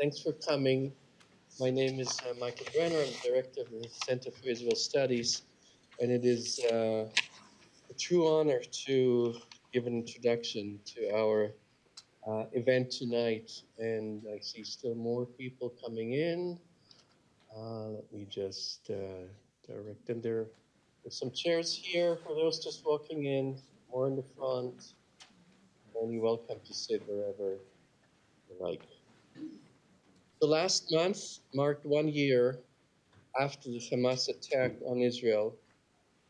Thanks for coming. My name is Michael Brenner. I'm Director of the Center for Israel Studies, and it is a true honor to give an introduction to our event tonight. And I see still more people coming in. Let me just direct them. There's some chairs here for those just walking in, more in the front. Only welcome to sit wherever you like. The last month marked 1 year after the Hamas attack on Israel,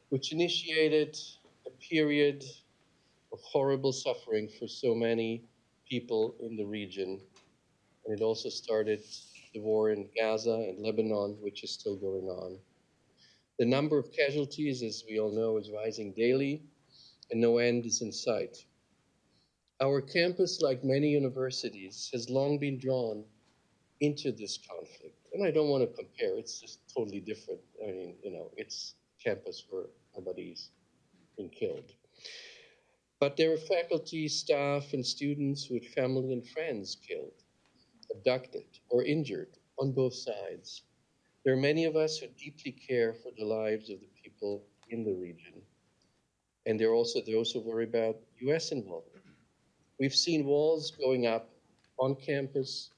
which initiated a period of horrible suffering for so many people in the region. And it also started the war in Gaza and Lebanon, which is still going on. The number of casualties, as we all know, is rising daily, and no end is in sight. Our campus, like many universities, has long been drawn into this conflict. And I don't want to compare, it's just totally different. I mean, it's campus where nobody's been killed. But there are faculty, staff, and students with family and friends killed, abducted, or injured on both sides. There are many of us who deeply care for the lives of the people in the region. And there are also those who worry about US involvement. We've seen walls going up on campus,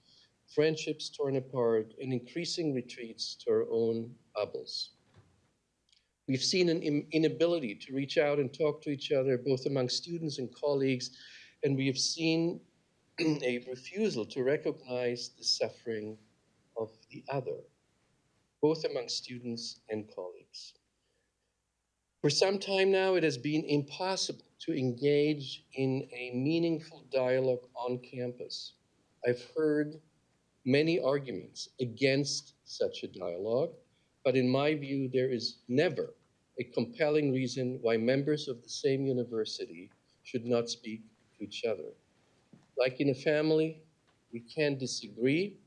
friendships torn apart, and increasing retreats to our own bubbles. We've seen an inability to reach out and talk to each other, both among students and colleagues, and we have seen a refusal to recognize the suffering of the other, both among students and colleagues. For some time now, it has been impossible to engage in a meaningful dialogue on campus. I've heard many arguments against such a dialogue, but in my view, there is never a compelling reason why members of the same university should not speak to each other. Like in a family, we can disagree,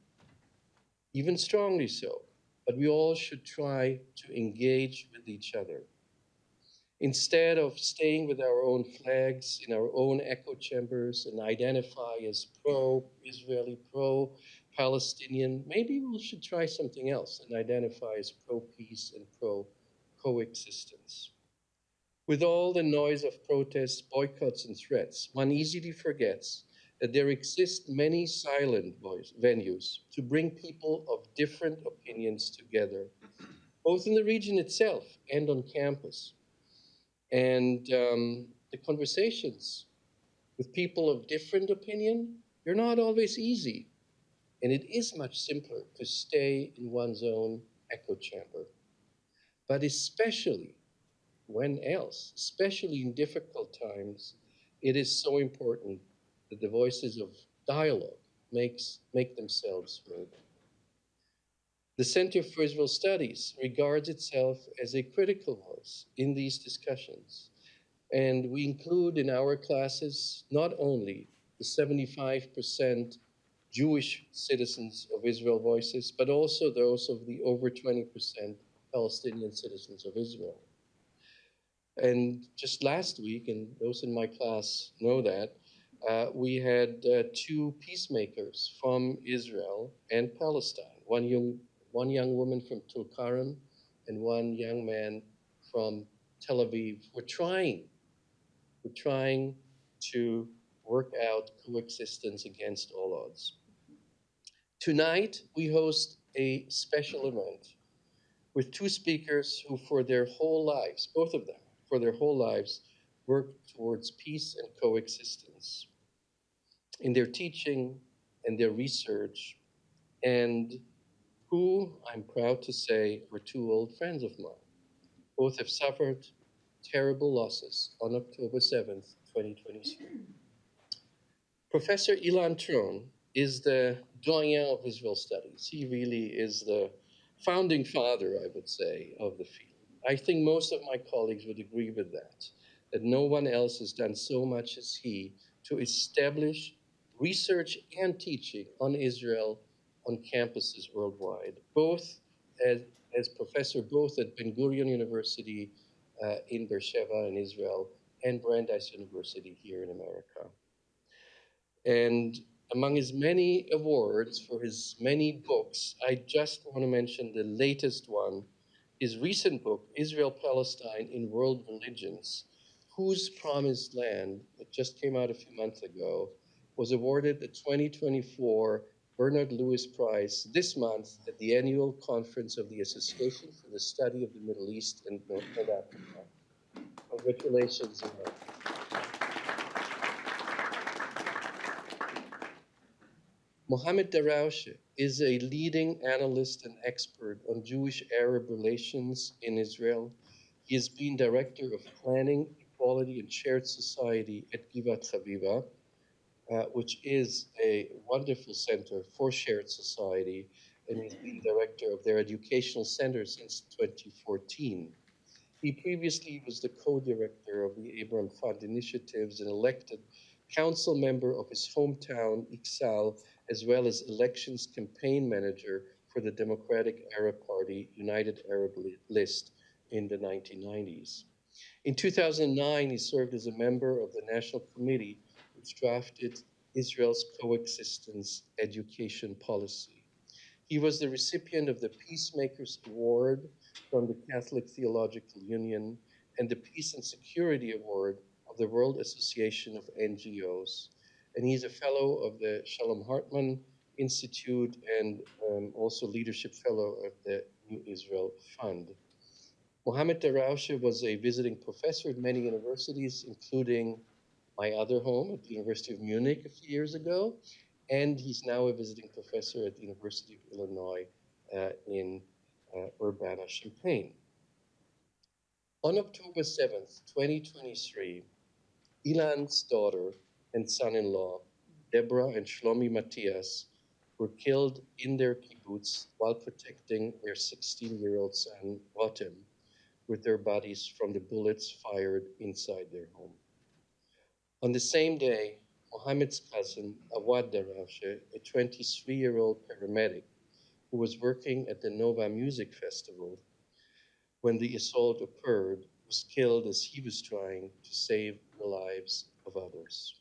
even strongly so, but we all should try to engage with each other. Instead of staying with our own flags in our own echo chambers and identify as pro-Israeli, pro-Palestinian, maybe we should try something else and identify as pro-peace and pro-coexistence. With all the noise of protests, boycotts, and threats, one easily forgets that there exist many silent venues to bring people of different opinions together, both in the region itself and on campus. And the conversations with people of different opinion, they're not always easy. And it is much simpler to stay in one's own echo chamber. But especially especially in difficult times, it is so important that the voices of dialogue make themselves heard. The Center for Israel Studies regards itself as a critical voice in these discussions. And we include in our classes not only the 75% Jewish citizens of Israel voices, but also those of the over 20% Palestinian citizens of Israel. And just last week, and those in my class know that, we had two peacemakers from Israel and Palestine, one young woman from Tulkarem and one young man from Tel Aviv. We're trying to work out coexistence against all odds. Tonight, we host a special event with two speakers who for their whole lives, both of them, for their whole lives, work towards peace and coexistence in their teaching and their research, and who, I'm proud to say, are two old friends of mine. Both have suffered terrible losses on October 7th, 2023. Professor Ilan Troen is the doyen of Israel studies. He really is the founding father, I would say, of the field. I think most of my colleagues would agree with that no one else has done so much as he to establish research and teaching on Israel on campuses worldwide, both as professor both at Ben Gurion University in Beersheba in Israel and Brandeis University here in America. And Among his many awards for his many books, I just want to mention the latest one, his recent book, Israel Palestine in World Religions, Whose Promised Land, that just came out a few months ago, was awarded the 2024 Bernard Lewis Prize this month at the annual conference of the Association for the Study of the Middle East and North Africa. Congratulations, Ilan. Mohammad Darawshe is a leading analyst and expert on Jewish-Arab relations in Israel. He has been Director of Planning, Equality, and Shared Society at Givat Haviva, which is a wonderful center for shared society, and he's been Director of their educational center since 2014. He previously was the co-director of the Abraham Fund initiatives and elected council member of his hometown, Iksal, as well as elections campaign manager for the Democratic Arab Party United Arab List in the 1990s. In 2009, he served as a member of the National Committee which drafted Israel's coexistence education policy. He was the recipient of the Peacemakers Award from the Catholic Theological Union and the Peace and Security Award of the World Association of NGOs. And he's a fellow of the Shalom Hartman Institute and also leadership fellow of the New Israel Fund. Mohammad Darawshe was a visiting professor at many universities, including my other home at the University of Munich a few years ago, and he's now a visiting professor at the University of Illinois in Urbana-Champaign. On October 7th, 2023, Ilan's daughter and son-in-law, Deborah and Shlomi Matthias, were killed in their kibbutz while protecting their 16-year-old son, Rotem, with their bodies from the bullets fired inside their home. On the same day, Mohammed's cousin, Awad Darawshe, a 23-year-old paramedic who was working at the Nova Music Festival when the assault occurred, was killed as he was trying to save the lives of others.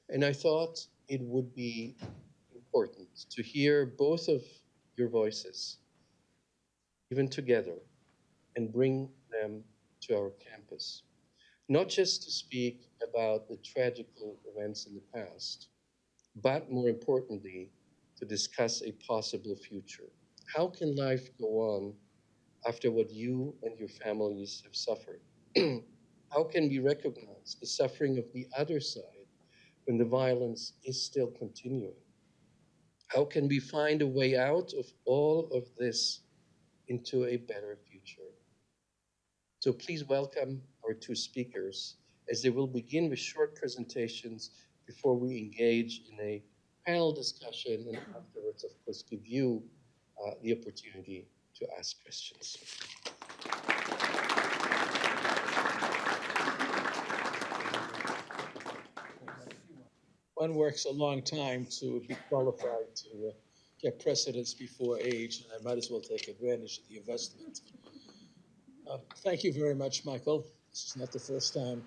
And I thought it would be important to hear both of your voices, even together, and bring them to our campus. Not just to speak about the tragical events in the past, but more importantly, to discuss a possible future. How can life go on after what you and your families have suffered? How can we recognize the suffering of the other side when the violence is still continuing? How can we find a way out of all of this into a better future? So please welcome our two speakers as they will begin with short presentations before we engage in a panel discussion and afterwards, of course, give you the opportunity to ask questions. One works a long time to be qualified to get precedence before age, and I might as well take advantage of the investment. Thank you very much, Michael. This is not the first time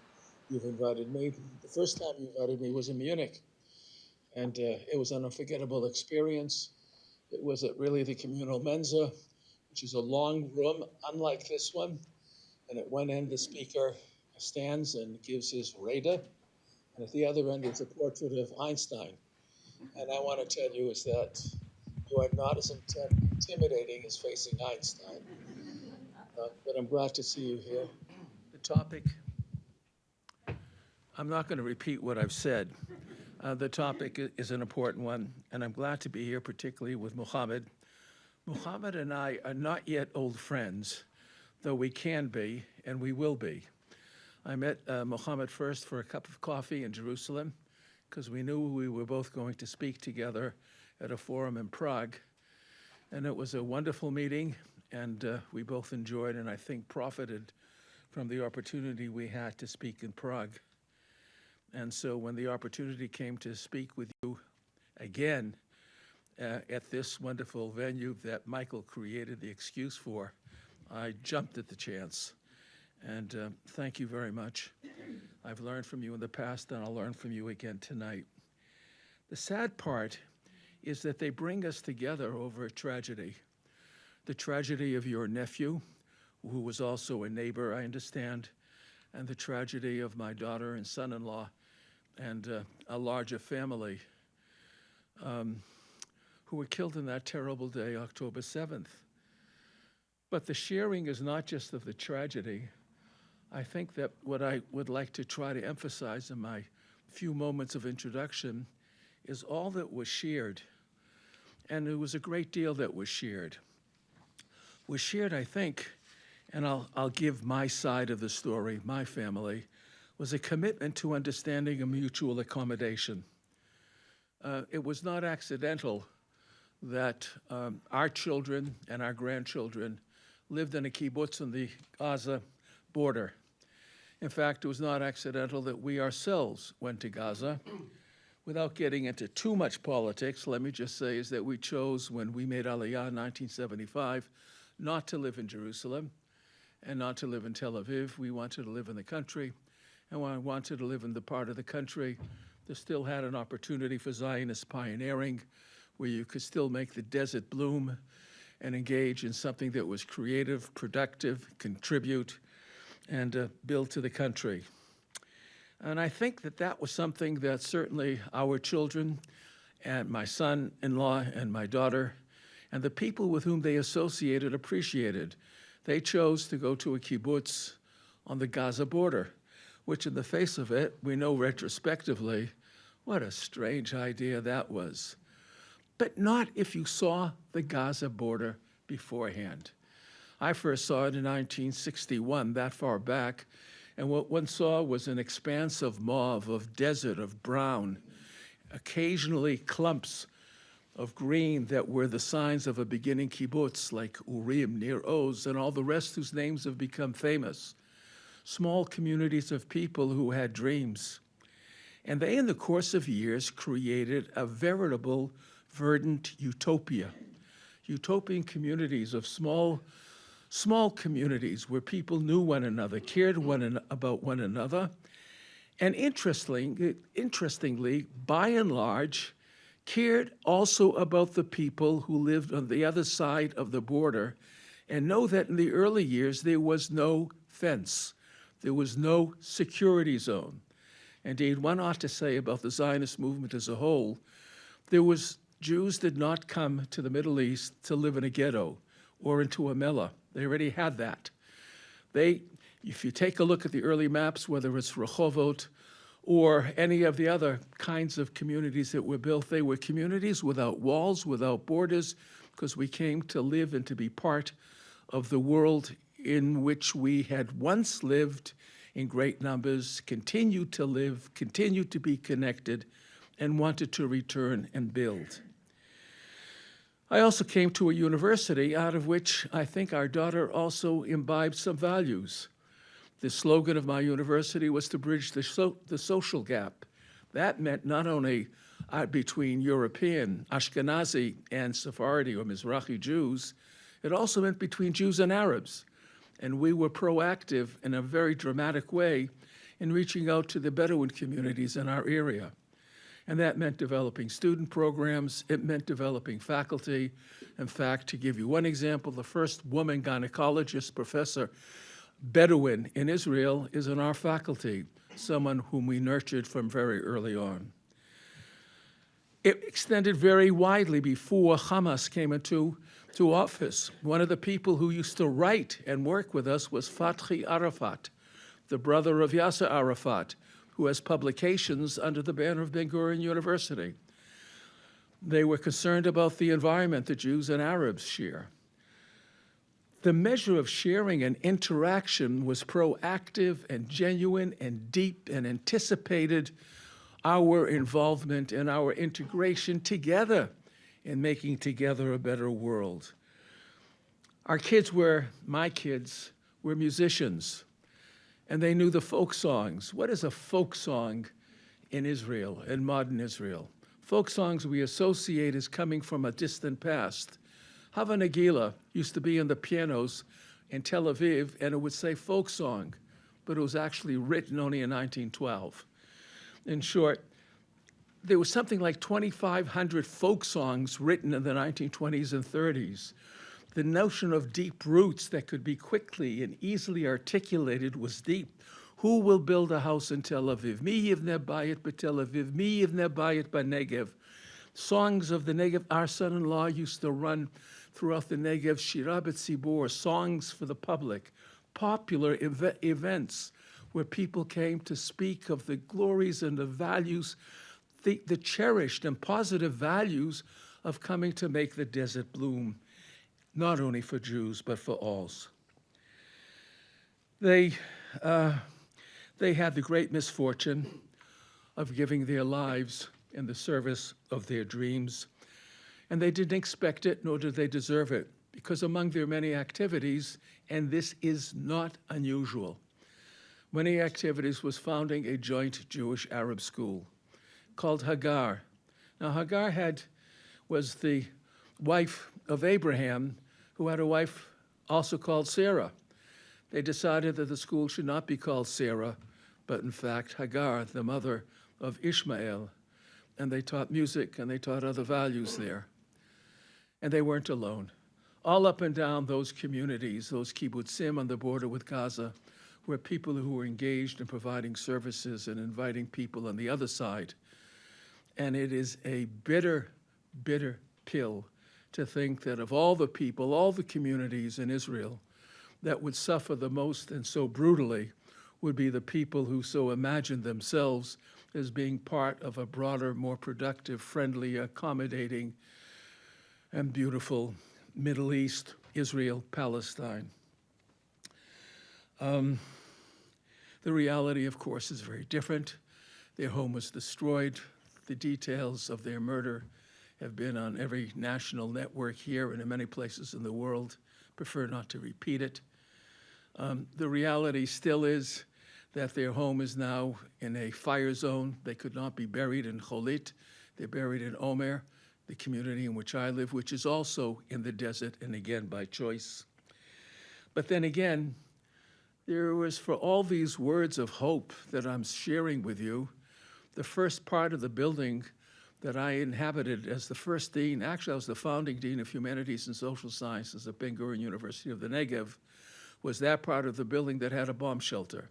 you've invited me. The first time you invited me was in Munich, and it was an unforgettable experience. It was at really the communal mensa, which is a long room, unlike this one. And at one end, the speaker stands and gives his Reda, and at the other end is a portrait of Einstein. And I want to tell you is that you are not as intimidating as facing Einstein. But I'm glad to see you here. The topic, I'm not going to repeat what I've said. The topic is an important one, and I'm glad to be here, particularly with Mohammed. Mohammed and I are not yet old friends, though we can be, and we will be. I met Mohammed first for a cup of coffee in Jerusalem, because we knew we were both going to speak together at a forum in Prague. And it was a wonderful meeting, and we both enjoyed and I think profited from the opportunity we had to speak in Prague. And so when the opportunity came to speak with you again at this wonderful venue that Michael created the excuse for, I jumped at the chance. And thank you very much. I've learned from you in the past, and I'll learn from you again tonight. The sad part is that they bring us together over a tragedy. The tragedy of your nephew, who was also a neighbor, I understand, and the tragedy of my daughter and son-in-law and a larger family who were killed in that terrible day, October 7th. But the sharing is not just of the tragedy. I think that what I would like to try to emphasize in my few moments of introduction is all that was shared. And it was a great deal that was shared. Was shared, I think, and I'll give my side of the story, my family, was a commitment to understanding and mutual accommodation. It was not accidental that our children and our grandchildren lived in a kibbutz on the Gaza border. In fact, it was not accidental that we ourselves went to Gaza. Without getting into too much politics, let me just say is that we chose, when we made Aliyah in 1975, not to live in Jerusalem and not to live in Tel Aviv. We wanted to live in the country, and when I wanted to live in the part of the country that still had an opportunity for Zionist pioneering, where you could still make the desert bloom and engage in something that was creative, productive, contribute, and build to the country. And I think that that was something that certainly our children and my son-in-law and my daughter and the people with whom they associated appreciated. They chose to go to a kibbutz on the Gaza border, which in the face of it, we know retrospectively, what a strange idea that was. But not if you saw the Gaza border beforehand. I first saw it in 1961, that far back, and what one saw was an expanse of mauve, of desert, of brown, occasionally clumps of green that were the signs of a beginning kibbutz, like Urim, near Oz, and all the rest whose names have become famous. Small communities of people who had dreams. And they, in the course of years, created a veritable verdant utopia. Utopian communities of small communities where people knew one another, cared about one another, and interestingly, by and large, cared also about the people who lived on the other side of the border, and know that in the early years there was no fence, there was no security zone. Indeed, one ought to say about the Zionist movement as a whole, Jews did not come to the Middle East to live in a ghetto or into a mellah. They already had that. If you take a look at the early maps, whether it's Rehovot or any of the other kinds of communities that were built, they were communities without walls, without borders, because we came to live and to be part of the world in which we had once lived in great numbers, continued to live, continued to be connected, and wanted to return and build. I also came to a university out of which I think our daughter also imbibed some values. The slogan of my university was to bridge the social gap. That meant not only between European, Ashkenazi, and Sephardi or Mizrahi Jews, it also meant between Jews and Arabs. And we were proactive in a very dramatic way in reaching out to the Bedouin communities in our area. And that meant developing student programs. It meant developing faculty. In fact, to give you one example, the first woman gynecologist, Professor Bedouin in Israel, is in our faculty, someone whom we nurtured from very early on. It extended very widely before Hamas came into office. One of the people who used to write and work with us was Fathi Arafat, the brother of Yasser Arafat, who has publications under the banner of Ben-Gurion University. They were concerned about the environment that Jews and Arabs share. The measure of sharing and interaction was proactive and genuine and deep and anticipated our involvement and our integration together in making together a better world. My kids were musicians, and they knew the folk songs. What is a folk song in Israel, in modern Israel? Folk songs we associate as coming from a distant past. Hava Nagila used to be in the pianos in Tel Aviv, and it would say folk song, but it was actually written only in 1912. In short, there was something like 2,500 folk songs written in the 1920s and 30s. The notion of deep roots that could be quickly and easily articulated was deep. Who will build a house in Tel Aviv? Mi yivneh bayit b'Tel Aviv, mi yivneh bayit b'Negev. Songs of the Negev. Our son-in-law used to run throughout the Negev, Shira b'Tzibor, songs for the public, popular events where people came to speak of the glories and the values, the cherished and positive values of coming to make the desert bloom, not only for Jews, but for all. They had the great misfortune of giving their lives in the service of their dreams, and they didn't expect it, nor did they deserve it, because among their many activities, and this is not unusual, many activities was founding a joint Jewish-Arab school called Hagar. Now, Hagar was the wife of Abraham, who had a wife also called Sarah. They decided that the school should not be called Sarah, but in fact, Hagar, the mother of Ishmael. And they taught music and they taught other values there. And they weren't alone. All up and down those communities, those kibbutzim on the border with Gaza, were people who were engaged in providing services and inviting people on the other side. And it is a bitter, bitter pill to think that of all the people, all the communities in Israel that would suffer the most and so brutally would be the people who so imagined themselves as being part of a broader, more productive, friendly, accommodating, and beautiful Middle East, Israel, Palestine. The reality, of course, is very different. Their home was destroyed. The details of their murder have been on every national network here and in many places in the world. Prefer not to repeat it. The reality still is that their home is now in a fire zone. They could not be buried in Cholit. They're buried in Omer, the community in which I live, which is also in the desert, and again, by choice. But then again, there was, for all these words of hope that I'm sharing with you, the first part of the building that I inhabited as the first dean, actually I was the founding dean of humanities and social sciences at Ben Gurion University of the Negev, was that part of the building that had a bomb shelter.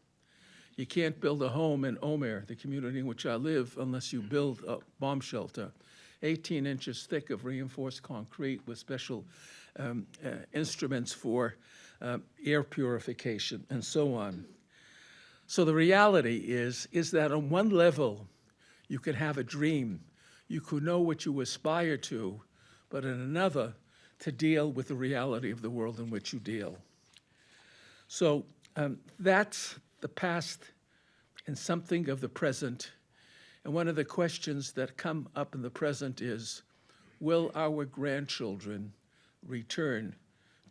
You can't build a home in Omer, the community in which I live, unless you build a bomb shelter, 18 inches thick of reinforced concrete with special instruments for air purification and so on. So the reality is that on one level, you could have a dream. You could know what you aspire to, but in another, to deal with the reality of the world in which you deal. So that's the past and something of the present. And one of the questions that come up in the present is, will our grandchildren return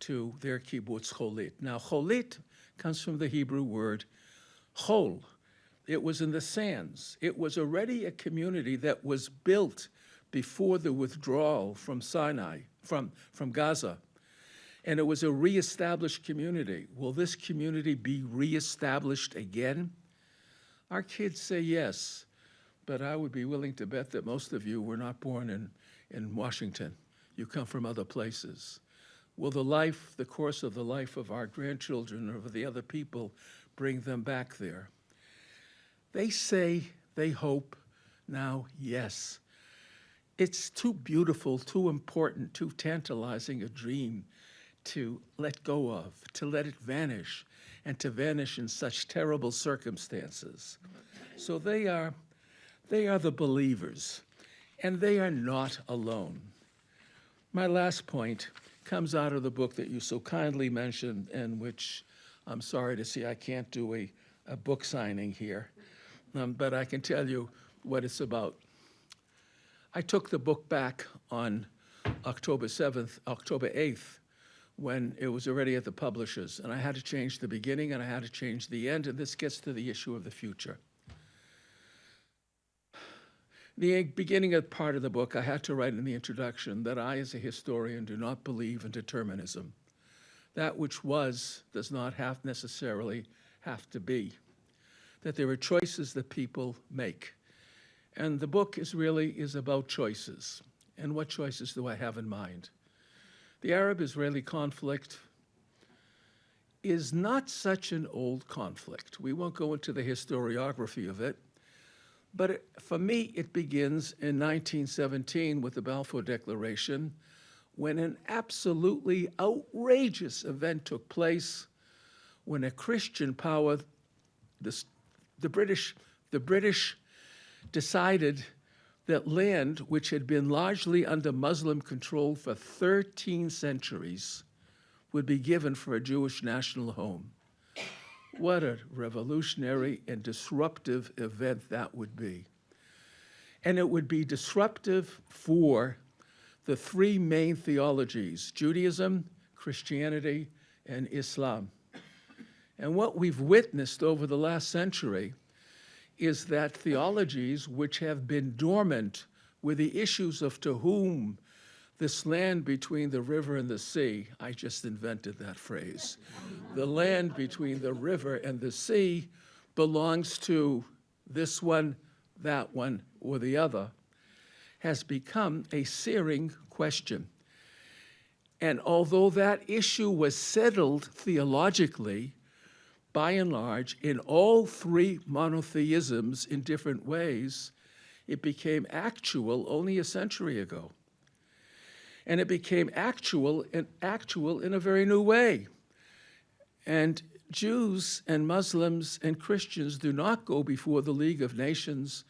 to their kibbutz Cholit? Now, Cholit comes from the Hebrew word chol. It was in the sands. It was already a community that was built before the withdrawal from Sinai, from Gaza. And it was a reestablished community. Will this community be reestablished again? Our kids say yes, but I would be willing to bet that most of you were not born in Washington. You come from other places. Will the course of the life of our grandchildren or of the other people bring them back there? They say, they hope, now yes. It's too beautiful, too important, too tantalizing a dream to let go of, to let it vanish, and to vanish in such terrible circumstances. So they are the believers, and they are not alone. My last point comes out of the book that you so kindly mentioned, and which I'm sorry to see I can't do a book signing here, but I can tell you what it's about. I took the book back on October 8th, when it was already at the publishers, and I had to change the beginning and I had to change the end, and this gets to the issue of the future. The beginning of part of the book, I had to write in the introduction that I, as a historian, do not believe in determinism. That which was does not necessarily have to be. That there are choices that people make. And the book is about choices. And what choices do I have in mind? The Arab-Israeli conflict is not such an old conflict. We won't go into the historiography of it, but for me, it begins in 1917 with the Balfour Declaration, when an absolutely outrageous event took place, when a Christian power, the British decided that land which had been largely under Muslim control for 13 centuries would be given for a Jewish national home. What a revolutionary and disruptive event that would be. And it would be disruptive for the three main theologies: Judaism, Christianity, and Islam. And what we've witnessed over the last century is that theologies which have been dormant with the issues of to whom this land between the river and the sea, I just invented that phrase, the land between the river and the sea belongs to this one, that one, or the other, has become a searing question. And although that issue was settled theologically, by and large, in all three monotheisms in different ways, it became actual only a century ago. And it became actual in a very new way. And Jews and Muslims and Christians do not go before the League of Nations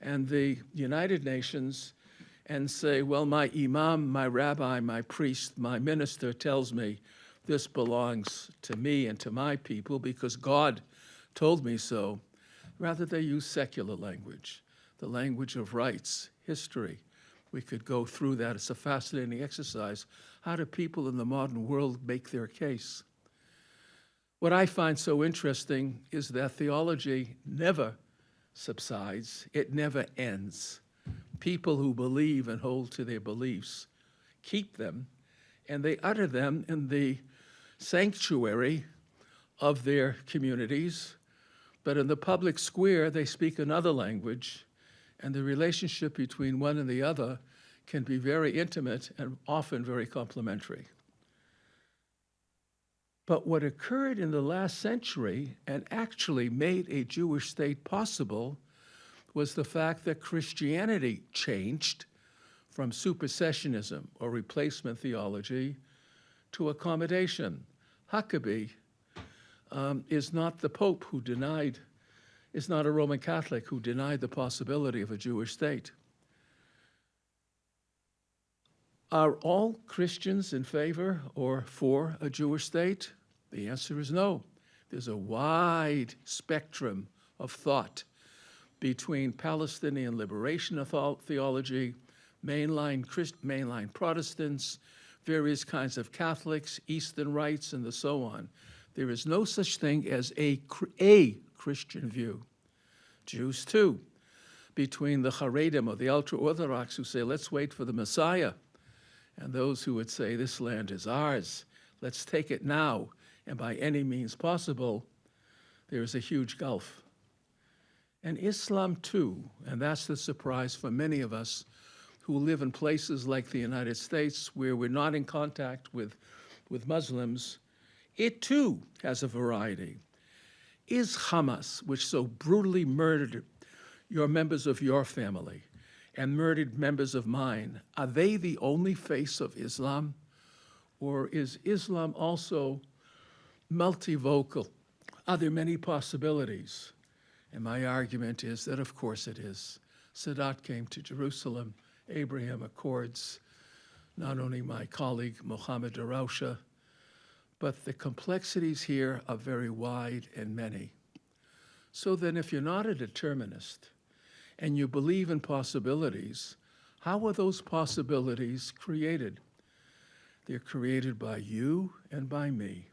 and the United Nations and say, well, my imam, my rabbi, my priest, my minister tells me this belongs to me and to my people because God told me so. Rather, they use secular language, the language of rights, history. We could go through that. It's a fascinating exercise. How do people in the modern world make their case? What I find so interesting is that theology never subsides. It never ends. People who believe and hold to their beliefs keep them, and they utter them in the sanctuary of their communities, but in the public square, they speak another language, and the relationship between one and the other can be very intimate and often very complementary. But what occurred in the last century and actually made a Jewish state possible was the fact that Christianity changed from supersessionism or replacement theology to accommodation. Huckabee is not the Pope who denied, is not a Roman Catholic who denied the possibility of a Jewish state. Are all Christians in favor or for a Jewish state? The answer is no. There's a wide spectrum of thought between Palestinian liberation theology, mainline Protestants, various kinds of Catholics, Eastern rites, and so on. There is no such thing as a Christian view. Jews, too, between the Haredim or the ultra-Orthodox who say, let's wait for the Messiah, and those who would say, this land is ours, let's take it now, and by any means possible, there is a huge gulf. And Islam, too, and that's the surprise for many of us who live in places like the United States where we're not in contact with Muslims, it too has a variety. Is Hamas, which so brutally murdered your members of your family and murdered members of mine, are they the only face of Islam? Or is Islam also multivocal? Are there many possibilities? And my argument is that of course it is. Sadat came to Jerusalem, Abraham Accords, not only my colleague Mohammad Darawshe, but the complexities here are very wide and many. So then if you're not a determinist and you believe in possibilities, how are those possibilities created? They're created by you and by me,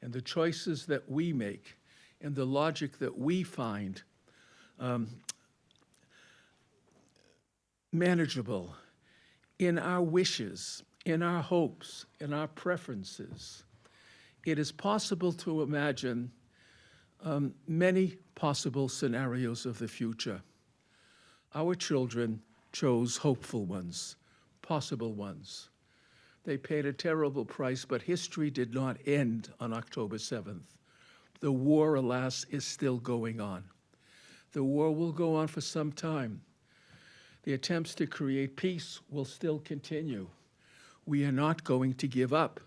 and the choices that we make and the logic that we find manageable in our wishes, in our hopes, in our preferences. It is possible to imagine many possible scenarios of the future. Our children chose hopeful ones, possible ones. They paid a terrible price, but history did not end on October 7th. The war, alas, is still going on. The war will go on for some time. The attempts to create peace will still continue. We are not going to give up.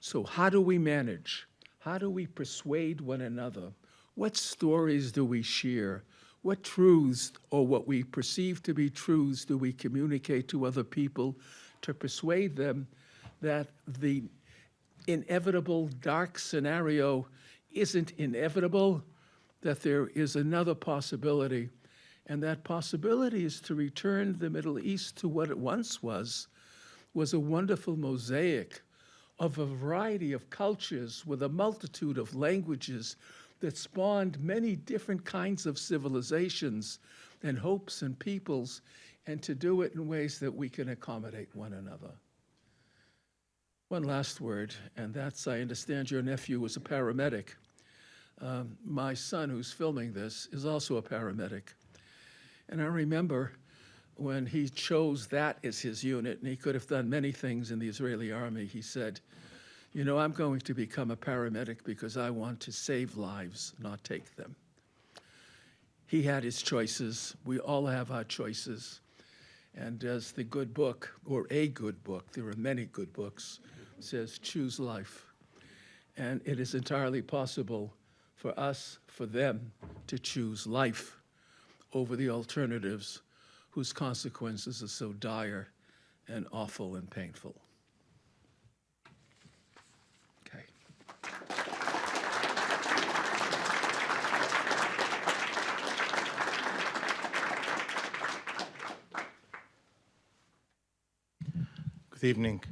So how do we manage? How do we persuade one another? What stories do we share? What truths, or what we perceive to be truths, do we communicate to other people to persuade them that the inevitable dark scenario isn't inevitable, that there is another possibility, and that possibility is to return the Middle East to what it once was a wonderful mosaic of a variety of cultures with a multitude of languages that spawned many different kinds of civilizations and hopes and peoples, and to do it in ways that we can accommodate one another. One last word, and that's, I understand your nephew was a paramedic. My son, who's filming this, is also a paramedic. And I remember when he chose that as his unit, and he could have done many things in the Israeli army, he said, you know, I'm going to become a paramedic because I want to save lives, not take them. He had his choices. We all have our choices. And as the good book, or a good book, there are many good books, says, choose life. And it is entirely possible for us, for them, to choose life over the alternatives whose consequences are so dire and awful and painful. Okay. Good evening.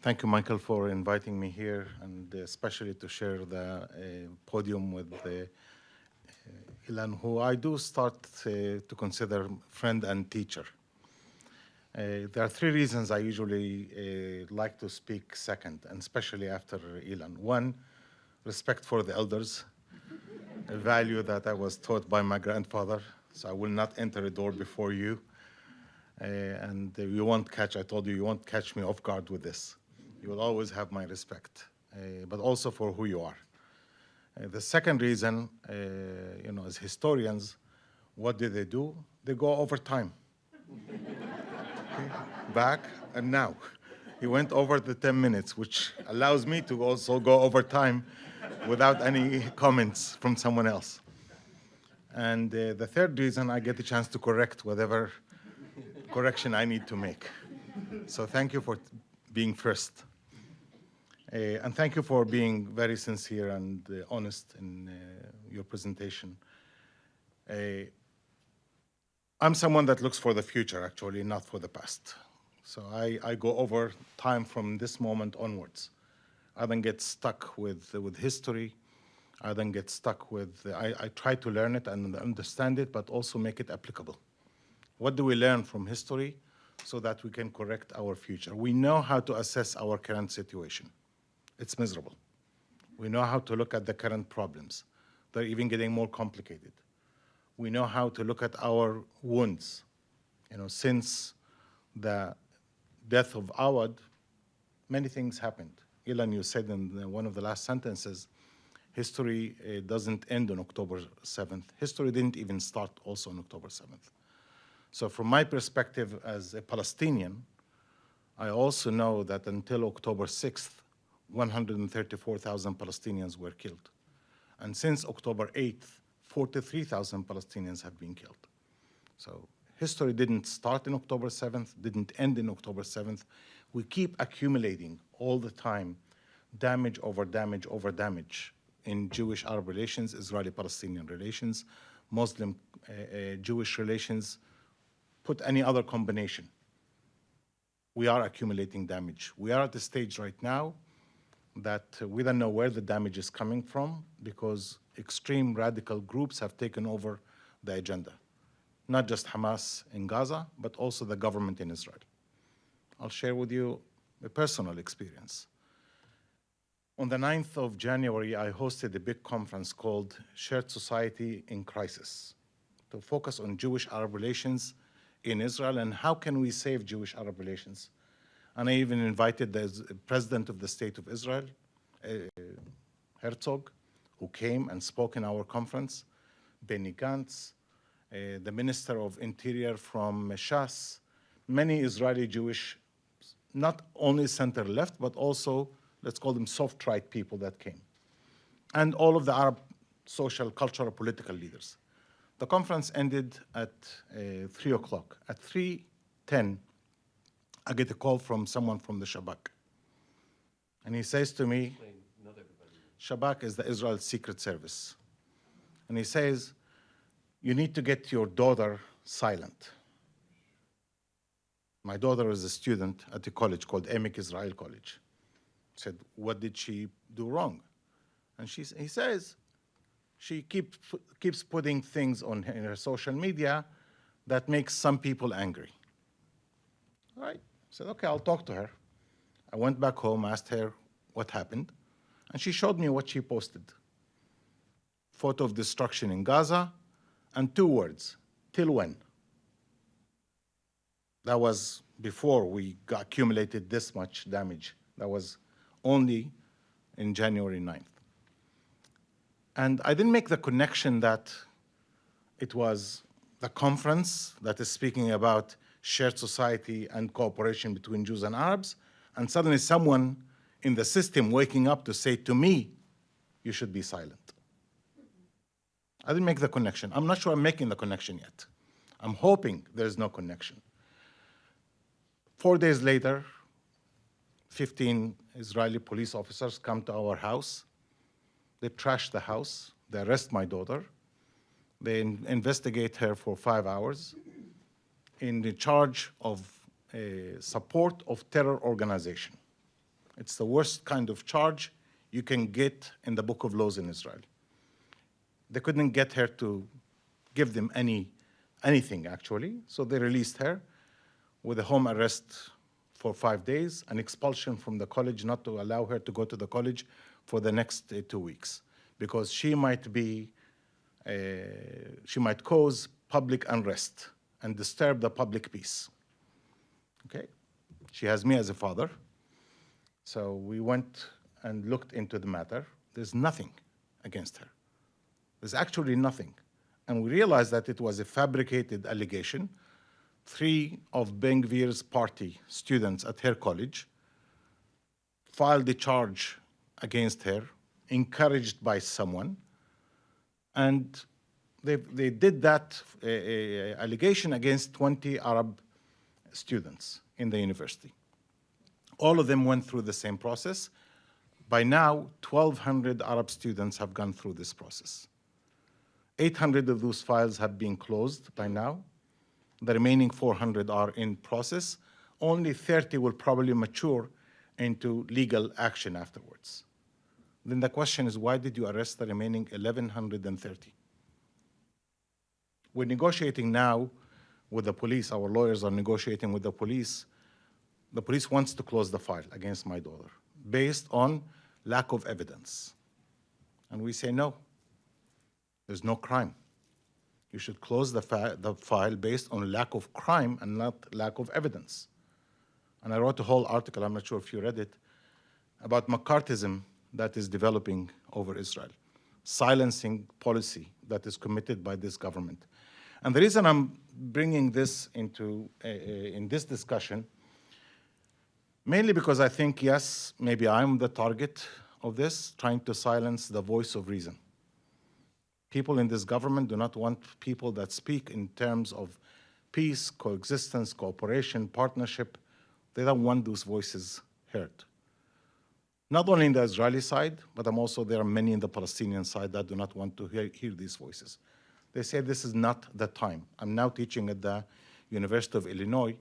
Thank you, Michael, for inviting me here, and especially to share the podium with Ilan, who I do start to consider friend and teacher. There are three reasons I usually like to speak second, and especially after Ilan. One, respect for the elders, a value that I was taught by my grandfather, so I will not enter a door before you. And you won't catch, I told you, you won't catch me off guard with this. You will always have my respect, but also for who you are. The second reason, you know, as historians, what do? They go over time. Okay. Back and now. He went over the 10 minutes, which allows me to also go over time without any comments from someone else. And the third reason, I get the chance to correct whatever correction I need to make. So thank you for being first. And thank you for being very sincere and honest in your presentation. I'm someone that looks for the future, actually, not for the past. So I go over time from this moment onwards. I then get stuck with history. I then get stuck with, I try to learn it and understand it, but also make it applicable. What do we learn from history so that we can correct our future? We know how to assess our current situation. It's miserable. We know how to look at the current problems. They're even getting more complicated. We know how to look at our wounds. You know, since the death of Awad, many things happened. Ilan, you said in one of the last sentences, history doesn't end on October 7th. History didn't even start also on October 7th. So from my perspective as a Palestinian, I also know that until October 6th, 134,000 Palestinians were killed. And since October 8th, 43,000 Palestinians have been killed. So history didn't start in October 7th, didn't end in October 7th. We keep accumulating all the time damage over damage over damage in Jewish-Arab relations, Israeli-Palestinian relations, Muslim-Jewish relations, put any other combination. We are accumulating damage. We are at the stage right now that we don't know where the damage is coming from because extreme radical groups have taken over the agenda. Not just Hamas in Gaza, but also the government in Israel. I'll share with you a personal experience. On the 9th of January, I hosted a big conference called Shared Society in Crisis, to focus on Jewish-Arab relations in Israel and how can we save Jewish-Arab relations. And I even invited the president of the State of Israel, Herzog, who came and spoke in our conference, Benny Gantz, the Minister of Interior from Shas, many Israeli Jewish, not only center-left, but also, let's call them soft-right people that came, and all of the Arab social, cultural, political leaders. The conference ended at 3 o'clock. At 3:10, I get a call from someone from the Shabak. And he says to me, Shabak is the Israel Secret Service. And he says, you need to get your daughter silent. My daughter is a student at a college called Emek Israel College. I said, what did she do wrong? And he says, she keeps putting things on in her social media that makes some people angry. All right, I said, okay, I'll talk to her. I went back home, asked her what happened, and she showed me what she posted. Photo of destruction in Gaza, and 2 words, till when? That was before we accumulated this much damage. That was only in January 9th. And I didn't make the connection that it was the conference that is speaking about shared society and cooperation between Jews and Arabs, and suddenly someone in the system waking up to say to me, you should be silent. I didn't make the connection. I'm not sure I'm making the connection yet. I'm hoping there's no connection. 4 days later, 15 Israeli police officers come to our house. They trash the house. They arrest my daughter. They investigate her for 5 hours in the charge of support of terror organization. It's the worst kind of charge you can get in the book of laws in Israel. They couldn't get her to give them anything, actually, so they released her with a home arrest for 5 days, an expulsion from the college, not to allow her to go to the college for the next 2 weeks, because she might cause public unrest and disturb the public peace. Okay? She has me as a father. So we went and looked into the matter. There's nothing against her. There's actually nothing. And we realized that it was a fabricated allegation. 3 of Ben Gvir's party students at her college filed a charge against her, encouraged by someone, and they did that allegation against 20 Arab students in the university. All of them went through the same process. By now, 1,200 Arab students have gone through this process. 800 of those files have been closed by now. The remaining 400 are in process. Only 30 will probably mature into legal action afterwards. Then the question is, why did you arrest the remaining 1,130? We're negotiating now with the police. Our lawyers are negotiating with the police. The police wants to close the file against my daughter based on lack of evidence. And we say, no, there's no crime. You should close the file based on lack of crime and not lack of evidence. And I wrote a whole article, I'm not sure if you read it, about McCarthyism that is developing over Israel, silencing policy that is committed by this government. And the reason I'm bringing this into in this discussion, mainly because I think, yes, maybe I'm the target of this, trying to silence the voice of reason. People in this government do not want people that speak in terms of peace, coexistence, cooperation, partnership. They don't want those voices heard. Not only in the Israeli side, but there are many in the Palestinian side that do not want to hear these voices. They say this is not the time. I'm now teaching at the University of Illinois.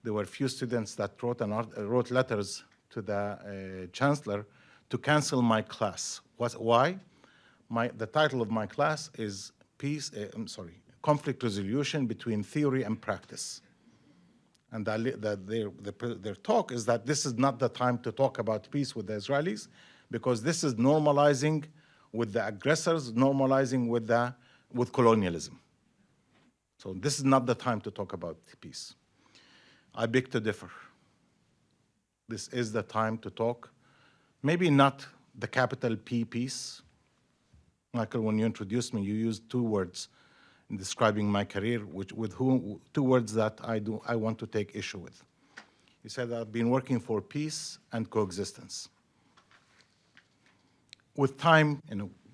There were a few students that wrote letters to the chancellor to cancel my class. Why? The title of my class is Conflict Resolution Between Theory and Practice. And their talk is that this is not the time to talk about peace with the Israelis, because this is normalizing with the aggressors, normalizing with colonialism. So this is not the time to talk about peace. I beg to differ. This is the time to talk, maybe not the capital P peace. Michael, when you introduced me, you used two words in describing my career, two words that I want to take issue with. You said I've been working for peace and coexistence. With time,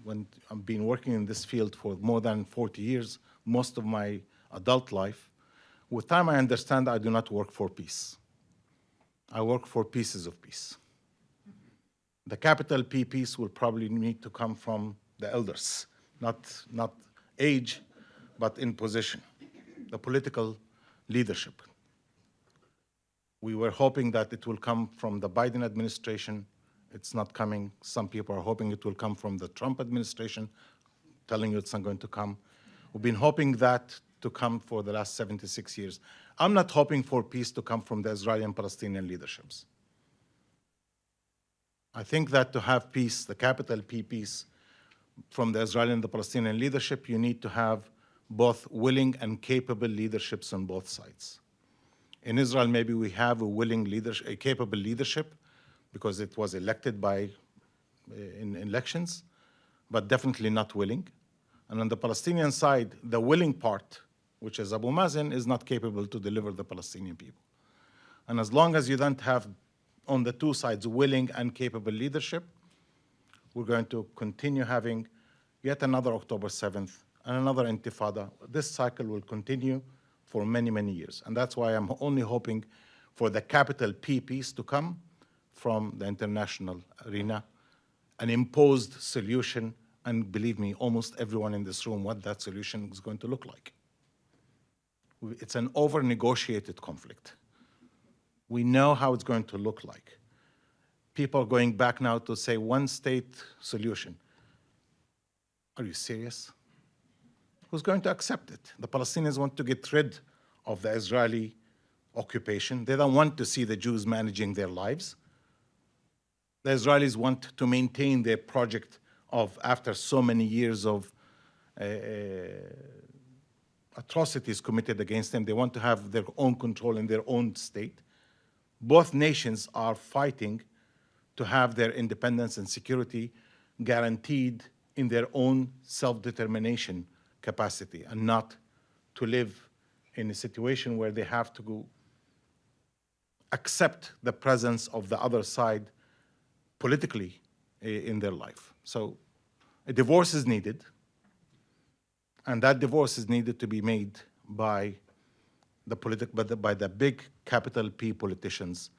when I've been working in this field for more than 40 years, most of my adult life, with time I understand I do not work for peace. I work for pieces of peace. The capital P peace will probably need to come from the elders, not age, but in position, the political leadership. We were hoping that it will come from the Biden administration. It's not coming. Some people are hoping it will come from the Trump administration, telling you it's not going to come. We've been hoping that to come for the last 76 years. I'm not hoping for peace to come from the Israeli and Palestinian leaderships. I think that to have peace, the capital P peace, from the Israeli and the Palestinian leadership, you need to have both willing and capable leaderships on both sides. In Israel, maybe we have a willing leadership, a capable leadership, because it was elected in elections, but definitely not willing. And on the Palestinian side, the willing part, which is Abu Mazen, is not capable to deliver the Palestinian people. And as long as you don't have on the two sides willing and capable leadership, we're going to continue having yet another October 7th and another intifada. This cycle will continue for many, many years. And that's why I'm only hoping for the capital P peace to come from the international arena, an imposed solution, and believe me, almost everyone in this room, what that solution is going to look like. It's an over-negotiated conflict. We know how it's going to look like. People are going back now to say one-state solution. Are you serious? Who's going to accept it? The Palestinians want to get rid of the Israeli occupation. They don't want to see the Jews managing their lives. The Israelis want to maintain their project of, after so many years of atrocities committed against them, they want to have their own control in their own state. Both nations are fighting to have their independence and security guaranteed in their own self-determination capacity, and not to live in a situation where they have to go accept the presence of the other side politically in their life. So a divorce is needed, and that divorce is needed to be made by the big capital P politicians,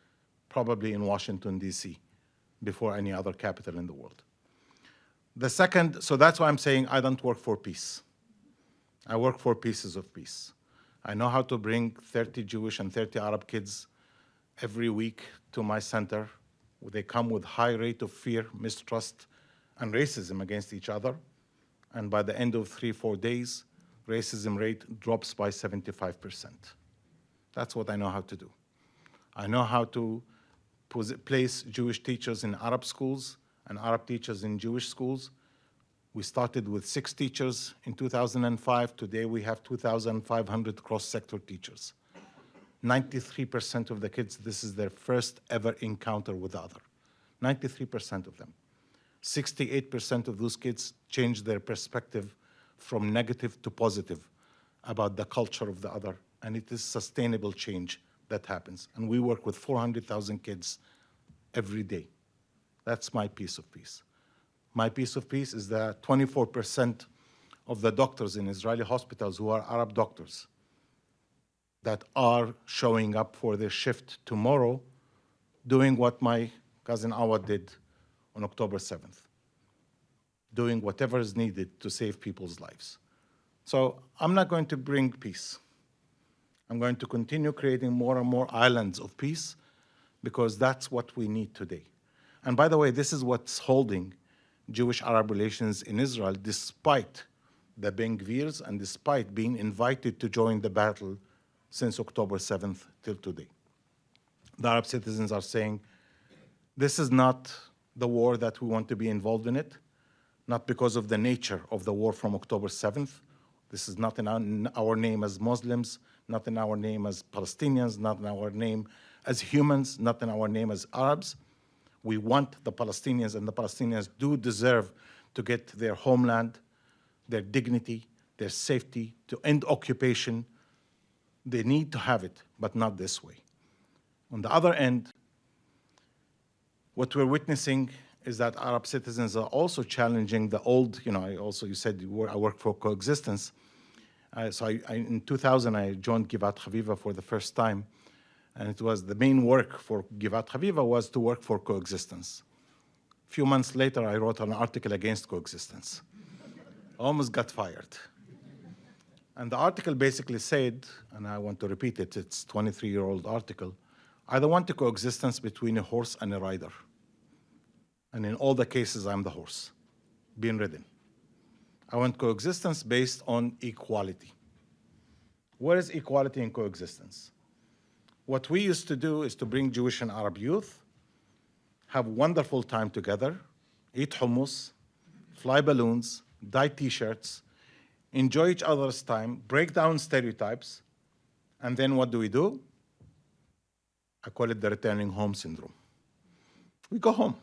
probably in Washington, D.C., before any other capital in the world. The second, so that's why I'm saying I don't work for peace. I work for pieces of peace. I know how to bring 30 Jewish and 30 Arab kids every week to my center. They come with high rate of fear, mistrust, and racism against each other. And by the end of 3-4 days, racism rate drops by 75%. That's what I know how to do. I know how to place Jewish teachers in Arab schools and Arab teachers in Jewish schools. We started with 6 teachers in 2005. Today we have 2,500 cross-sector teachers. 93% of the kids, this is their first ever encounter with the other. 93% of them. 68% of those kids change their perspective from negative to positive about the culture of the other. And it is sustainable change that happens. And we work with 400,000 kids every day. That's my piece of peace. My piece of peace is that 24% of the doctors in Israeli hospitals who are Arab doctors that are showing up for their shift tomorrow, doing what my cousin Awad did on October 7th, doing whatever is needed to save people's lives. So I'm not going to bring peace. I'm going to continue creating more and more islands of peace, because that's what we need today. And by the way, this is what's holding Jewish-Arab relations in Israel, despite the Ben Gvirs and despite being invited to join the battle since October 7th till today. The Arab citizens are saying, this is not the war that we want to be involved in it, not because of the nature of the war from October 7th This is not in our name as Muslims, not in our name as Palestinians, not in our name as humans, not in our name as Arabs. We want the Palestinians, and the Palestinians do deserve to get their homeland, their dignity, their safety, to end occupation. They need to have it, but not this way. On the other end, what we're witnessing is that Arab citizens are also challenging the old, you said I work for coexistence. In 2000, I joined Givat Haviva for the first time. And it was the main work for Givat Haviva was to work for coexistence. A few months later, I wrote an article against coexistence. Almost got fired. And the article basically said, and I want to repeat it, it's a 23-year-old article, I don't want a coexistence between a horse and a rider. And in all the cases, I'm the horse, being ridden. I want coexistence based on equality. What is equality in coexistence? What we used to do is to bring Jewish and Arab youth, have wonderful time together, eat hummus, fly balloons, dye T-shirts, enjoy each other's time, break down stereotypes, and then what do? I call it the returning home syndrome. We go home.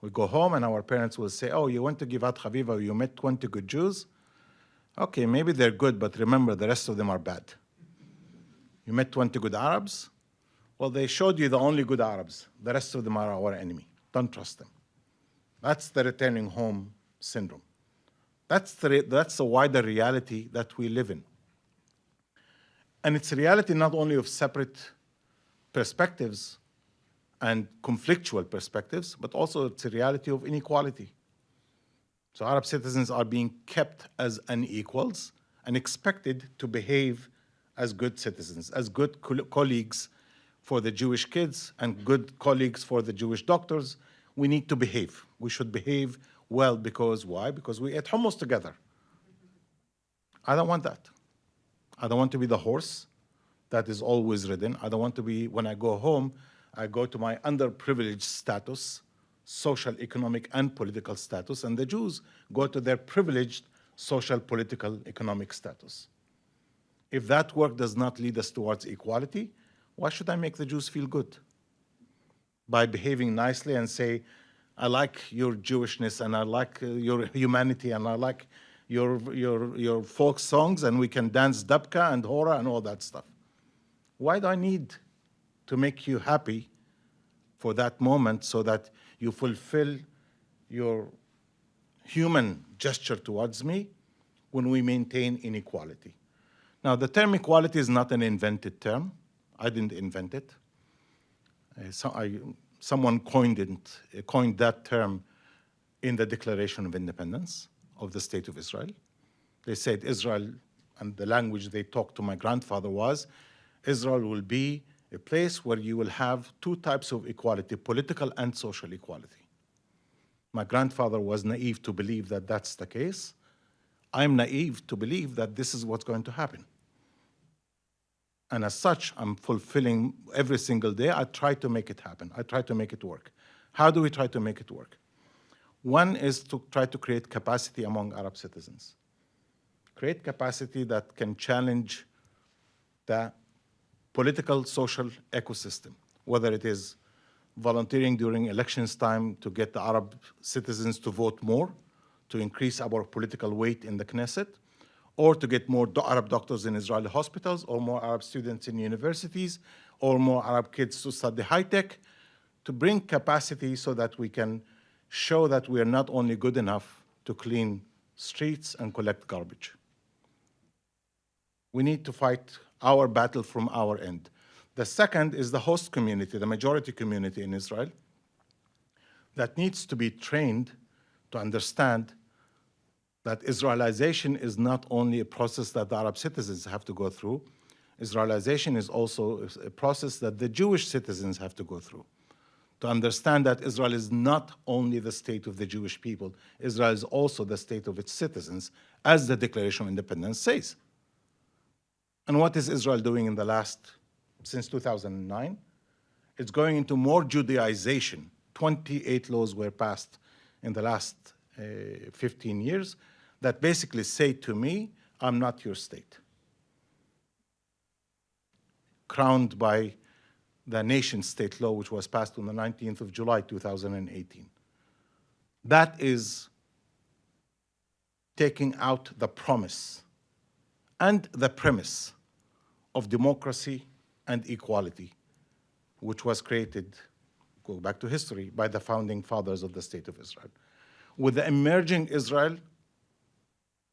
We go home and our parents will say, oh, you went to Givat Haviva, you met 20 good Jews? Okay, maybe they're good, but remember, the rest of them are bad. You met 20 good Arabs? Well, they showed you the only good Arabs. The rest of them are our enemy. Don't trust them. That's the returning home syndrome. That's the wider reality that we live in. And it's a reality not only of separate perspectives and conflictual perspectives, but also it's a reality of inequality. So Arab citizens are being kept as unequals and expected to behave as good citizens, as good colleagues for the Jewish kids and good colleagues for the Jewish doctors. We need to behave. We should behave well because why? Because we ate hummus together. I don't want that. I don't want to be the horse that is always ridden. I don't want to be, when I go home, I go to my underprivileged status, social, economic, and political status, and the Jews go to their privileged social, political, economic status. If that work does not lead us towards equality, why should I make the Jews feel good? By behaving nicely and say, I like your Jewishness, and I like your humanity, and I like your folk songs, and we can dance dabka and hora and all that stuff. Why do I need to make you happy for that moment so that you fulfill your human gesture towards me when we maintain inequality? Now, the term equality is not an invented term. I didn't invent it. Someone coined that term in the Declaration of Independence of the State of Israel. They said Israel, and the language they talked to my grandfather was, Israel will be a place where you will have two types of equality, political and social equality. My grandfather was naive to believe that that's the case. I'm naive to believe that this is what's going to happen. And as such, I'm fulfilling every single day. I try to make it happen. I try to make it work. How do we try to make it work? One is to try to create capacity among Arab citizens. Create capacity that can challenge the political, social ecosystem, whether it is volunteering during elections time to get the Arab citizens to vote more, to increase our political weight in the Knesset, or to get more Arab doctors in Israeli hospitals, or more Arab students in universities, or more Arab kids to study high-tech, to bring capacity so that we can show that we are not only good enough to clean streets and collect garbage. We need to fight our battle from our end. The second is the host community, the majority community in Israel, that needs to be trained to understand that Israelization is not only a process that the Arab citizens have to go through. Israelization is also a process that the Jewish citizens have to go through. To understand that Israel is not only the state of the Jewish people, Israel is also the state of its citizens, as the Declaration of Independence says. And what is Israel doing in since 2009? It's going into more Judaization. 28 laws were passed in the last 15 years that basically say to me, I'm not your state. Crowned by the nation-state law, which was passed on the 19th of July, 2018. That is taking out the promise and the premise of democracy and equality, which was created, go back to history, by the founding fathers of the State of Israel. With the emerging Israel,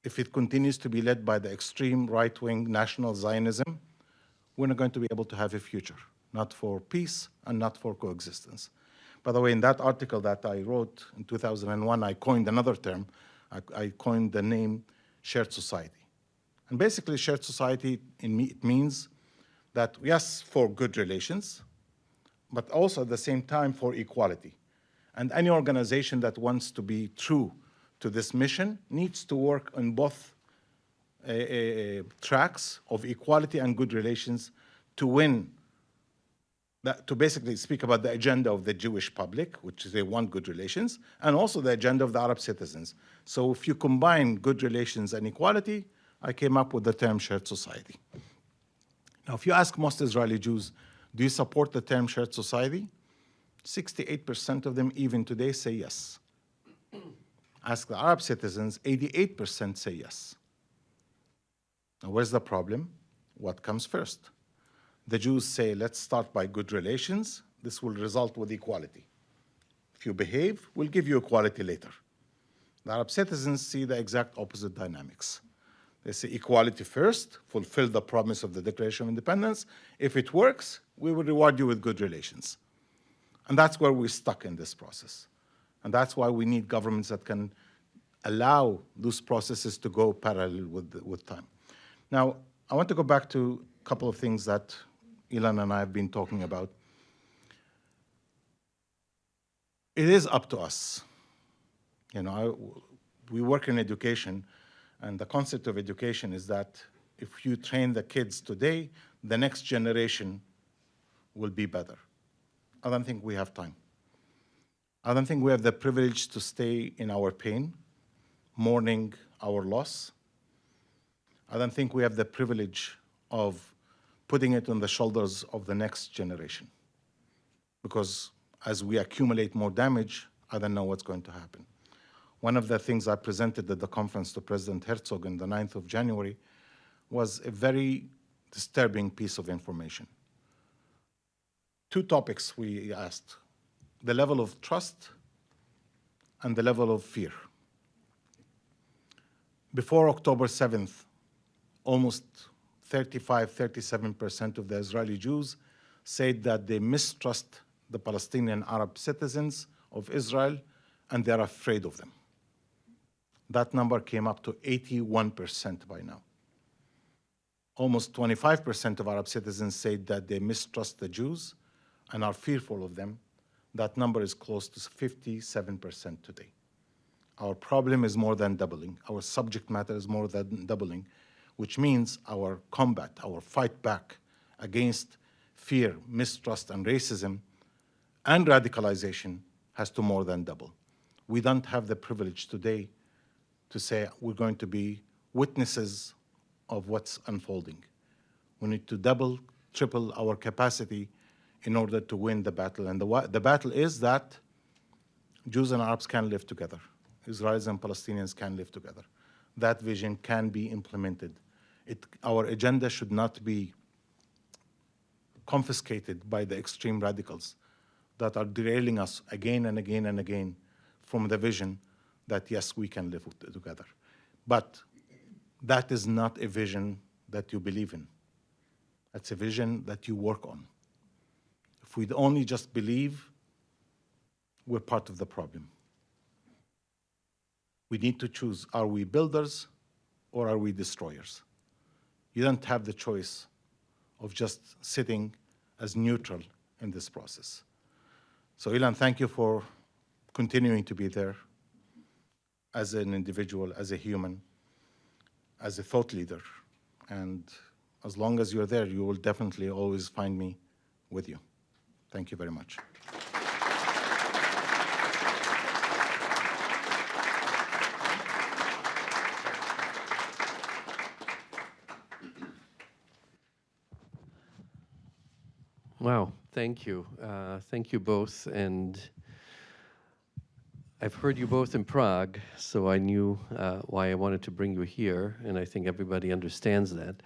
if it continues to be led by the extreme right-wing national Zionism, we're not going to be able to have a future, not for peace and not for coexistence. By the way, in that article that I wrote in 2001, I coined another term. I coined the name shared society. And basically, shared society, it means that, yes, for good relations, but also at the same time for equality. And any organization that wants to be true to this mission needs to work on both tracks of equality and good relations to win, to basically speak about the agenda of the Jewish public, which is they want good relations, and also the agenda of the Arab citizens. So if you combine good relations and equality, I came up with the term shared society. Now, if you ask most Israeli Jews, do you support the term shared society? 68% of them, even today, say yes. Ask the Arab citizens, 88% say yes. Now, where's the problem? What comes first? The Jews say, let's start by good relations. This will result with equality. If you behave, we'll give you equality later. The Arab citizens see the exact opposite dynamics. They say equality first, fulfill the promise of the Declaration of Independence. If it works, we will reward you with good relations. And that's where we're stuck in this process. And that's why we need governments that can allow those processes to go parallel with time. Now, I want to go back to a couple of things that Ilan and I have been talking about. It is up to us. You know, we work in education, and the concept of education is that if you train the kids today, the next generation will be better. I don't think we have time. I don't think we have the privilege to stay in our pain, mourning our loss. I don't think we have the privilege of putting it on the shoulders of the next generation. Because as we accumulate more damage, I don't know what's going to happen. One of the things I presented at the conference to President Herzog on the 9th of January was a very disturbing piece of information. Two topics we asked: the level of trust and the level of fear. Before October 7th, almost 37% of the Israeli Jews said that they mistrust the Palestinian Arab citizens of Israel and they're afraid of them. That number came up to 81% by now. Almost 25% of Arab citizens said that they mistrust the Jews and are fearful of them. That number is close to 57% today. Our problem is more than doubling. Our subject matter is more than doubling, which means our combat, our fight back against fear, mistrust, and racism and radicalization has to more than double. We don't have the privilege today to say we're going to be witnesses of what's unfolding. We need to double, triple our capacity in order to win the battle. And the battle is that Jews and Arabs can live together. Israelis and Palestinians can live together. That vision can be implemented. Our agenda should not be confiscated by the extreme radicals that are derailing us again and again and again from the vision that, yes, we can live together. But that is not a vision that you believe in. That's a vision that you work on. If we only just believe, we're part of the problem. We need to choose, are we builders or are we destroyers? You don't have the choice of just sitting as neutral in this process. So Ilan, thank you for continuing to be there as an individual, as a human, as a thought leader. And as long as you're there, you will definitely always find me with you. Thank you very much. Wow, thank you. Thank you both. And I've heard you both in Prague, so I knew why I wanted to bring you here, and I think everybody understands that.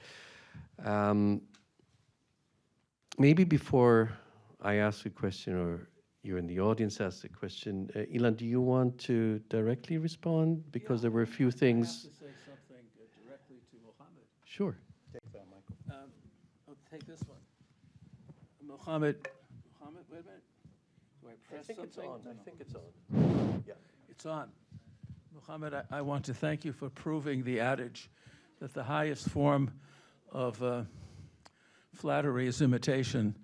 Maybe before I ask a question, or you in the audience ask a question, Ilan, do you want to directly respond? Because there were a few things. I have to say something directly to Mohammed. Sure. Take that, Michael. I'll take this one. Mohammed, wait a minute. Do I press something? I think it's on. Yeah. It's on. Mohammed, I want to thank you for proving the adage that the highest form of flattery is imitation,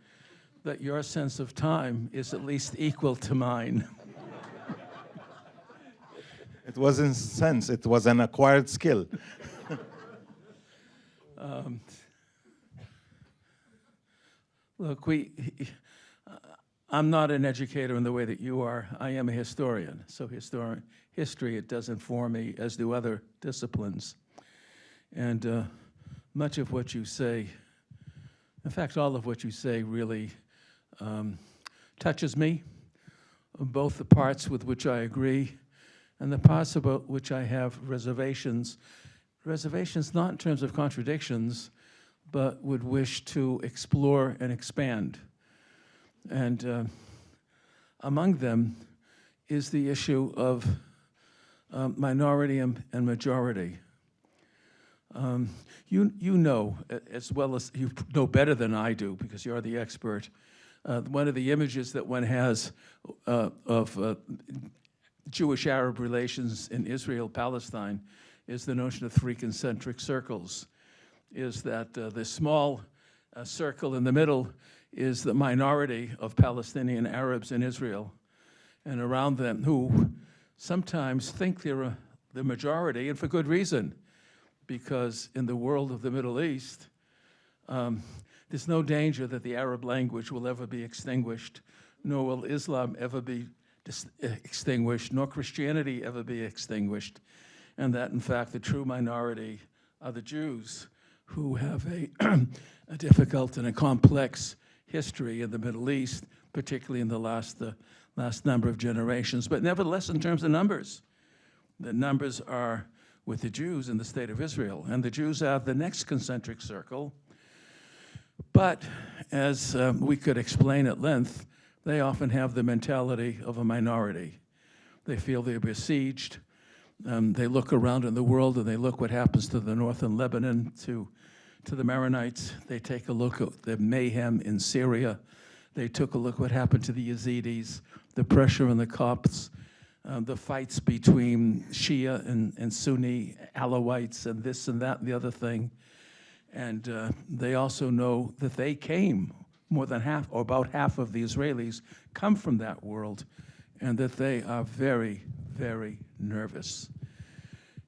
that your sense of time is at least equal to mine. It wasn't sense, it was an acquired skill. Look, I'm not an educator in the way that you are. I am a historian. So history, it does inform me, as do other disciplines. And much of what you say, in fact, all of what you say really touches me, both the parts with which I agree and the parts about which I have reservations. Reservations not in terms of contradictions, but would wish to explore and expand. And among them is the issue of minority and majority. You know, as well as you know better than I do, because you're the expert, one of the images that one has of Jewish-Arab relations in Israel-Palestine is the notion of three concentric circles, is that the small circle in the middle is the minority of Palestinian Arabs in Israel, and around them who sometimes think they're the majority, and for good reason, because in the world of the Middle East, there's no danger that the Arab language will ever be extinguished, nor will Islam ever be extinguished, nor Christianity ever be extinguished, and that, in fact, the true minority are the Jews, who have a difficult and a complex history in the Middle East, particularly in the last number of generations. But nevertheless, in terms of numbers, the numbers are with the Jews in the state of Israel, and the Jews are the next concentric circle. But as we could explain at length, they often have the mentality of a minority. They feel they're besieged. They look around in the world and they look what happens to the northern Lebanon, to the Maronites. They take a look at the mayhem in Syria. They took a look what happened to the Yazidis, the pressure on the Copts, the fights between Shia and Sunni Alawites, and this and that and the other thing. And they also know that they came, more than half, or about half of the Israelis come from that world, and that they are very, very nervous.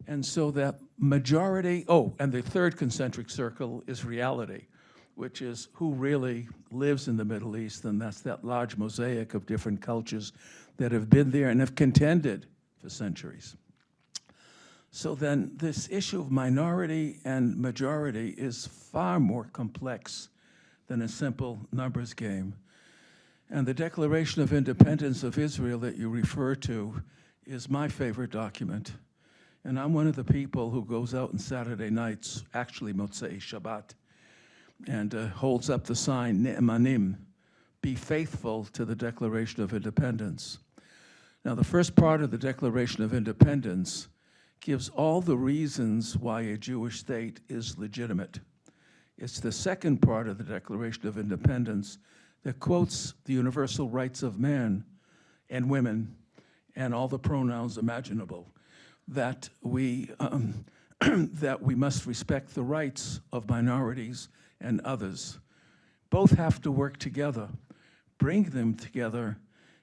And so that majority, and the third concentric circle is reality, which is who really lives in the Middle East, and that's that large mosaic of different cultures that have been there and have contended for centuries. So then this issue of minority and majority is far more complex than a simple numbers game. And the Declaration of Independence of Israel that you refer to is my favorite document. And I'm one of the people who goes out on Saturday nights, actually Motzei Shabbat, and holds up the sign, Ne'emanim, be faithful to the Declaration of Independence. Now, the first part of the Declaration of Independence gives all the reasons why a Jewish state is legitimate. It's the second part of the Declaration of Independence that quotes the universal rights of man and women and all the pronouns imaginable, that we must respect the rights of minorities and others. Both have to work together. Bring them together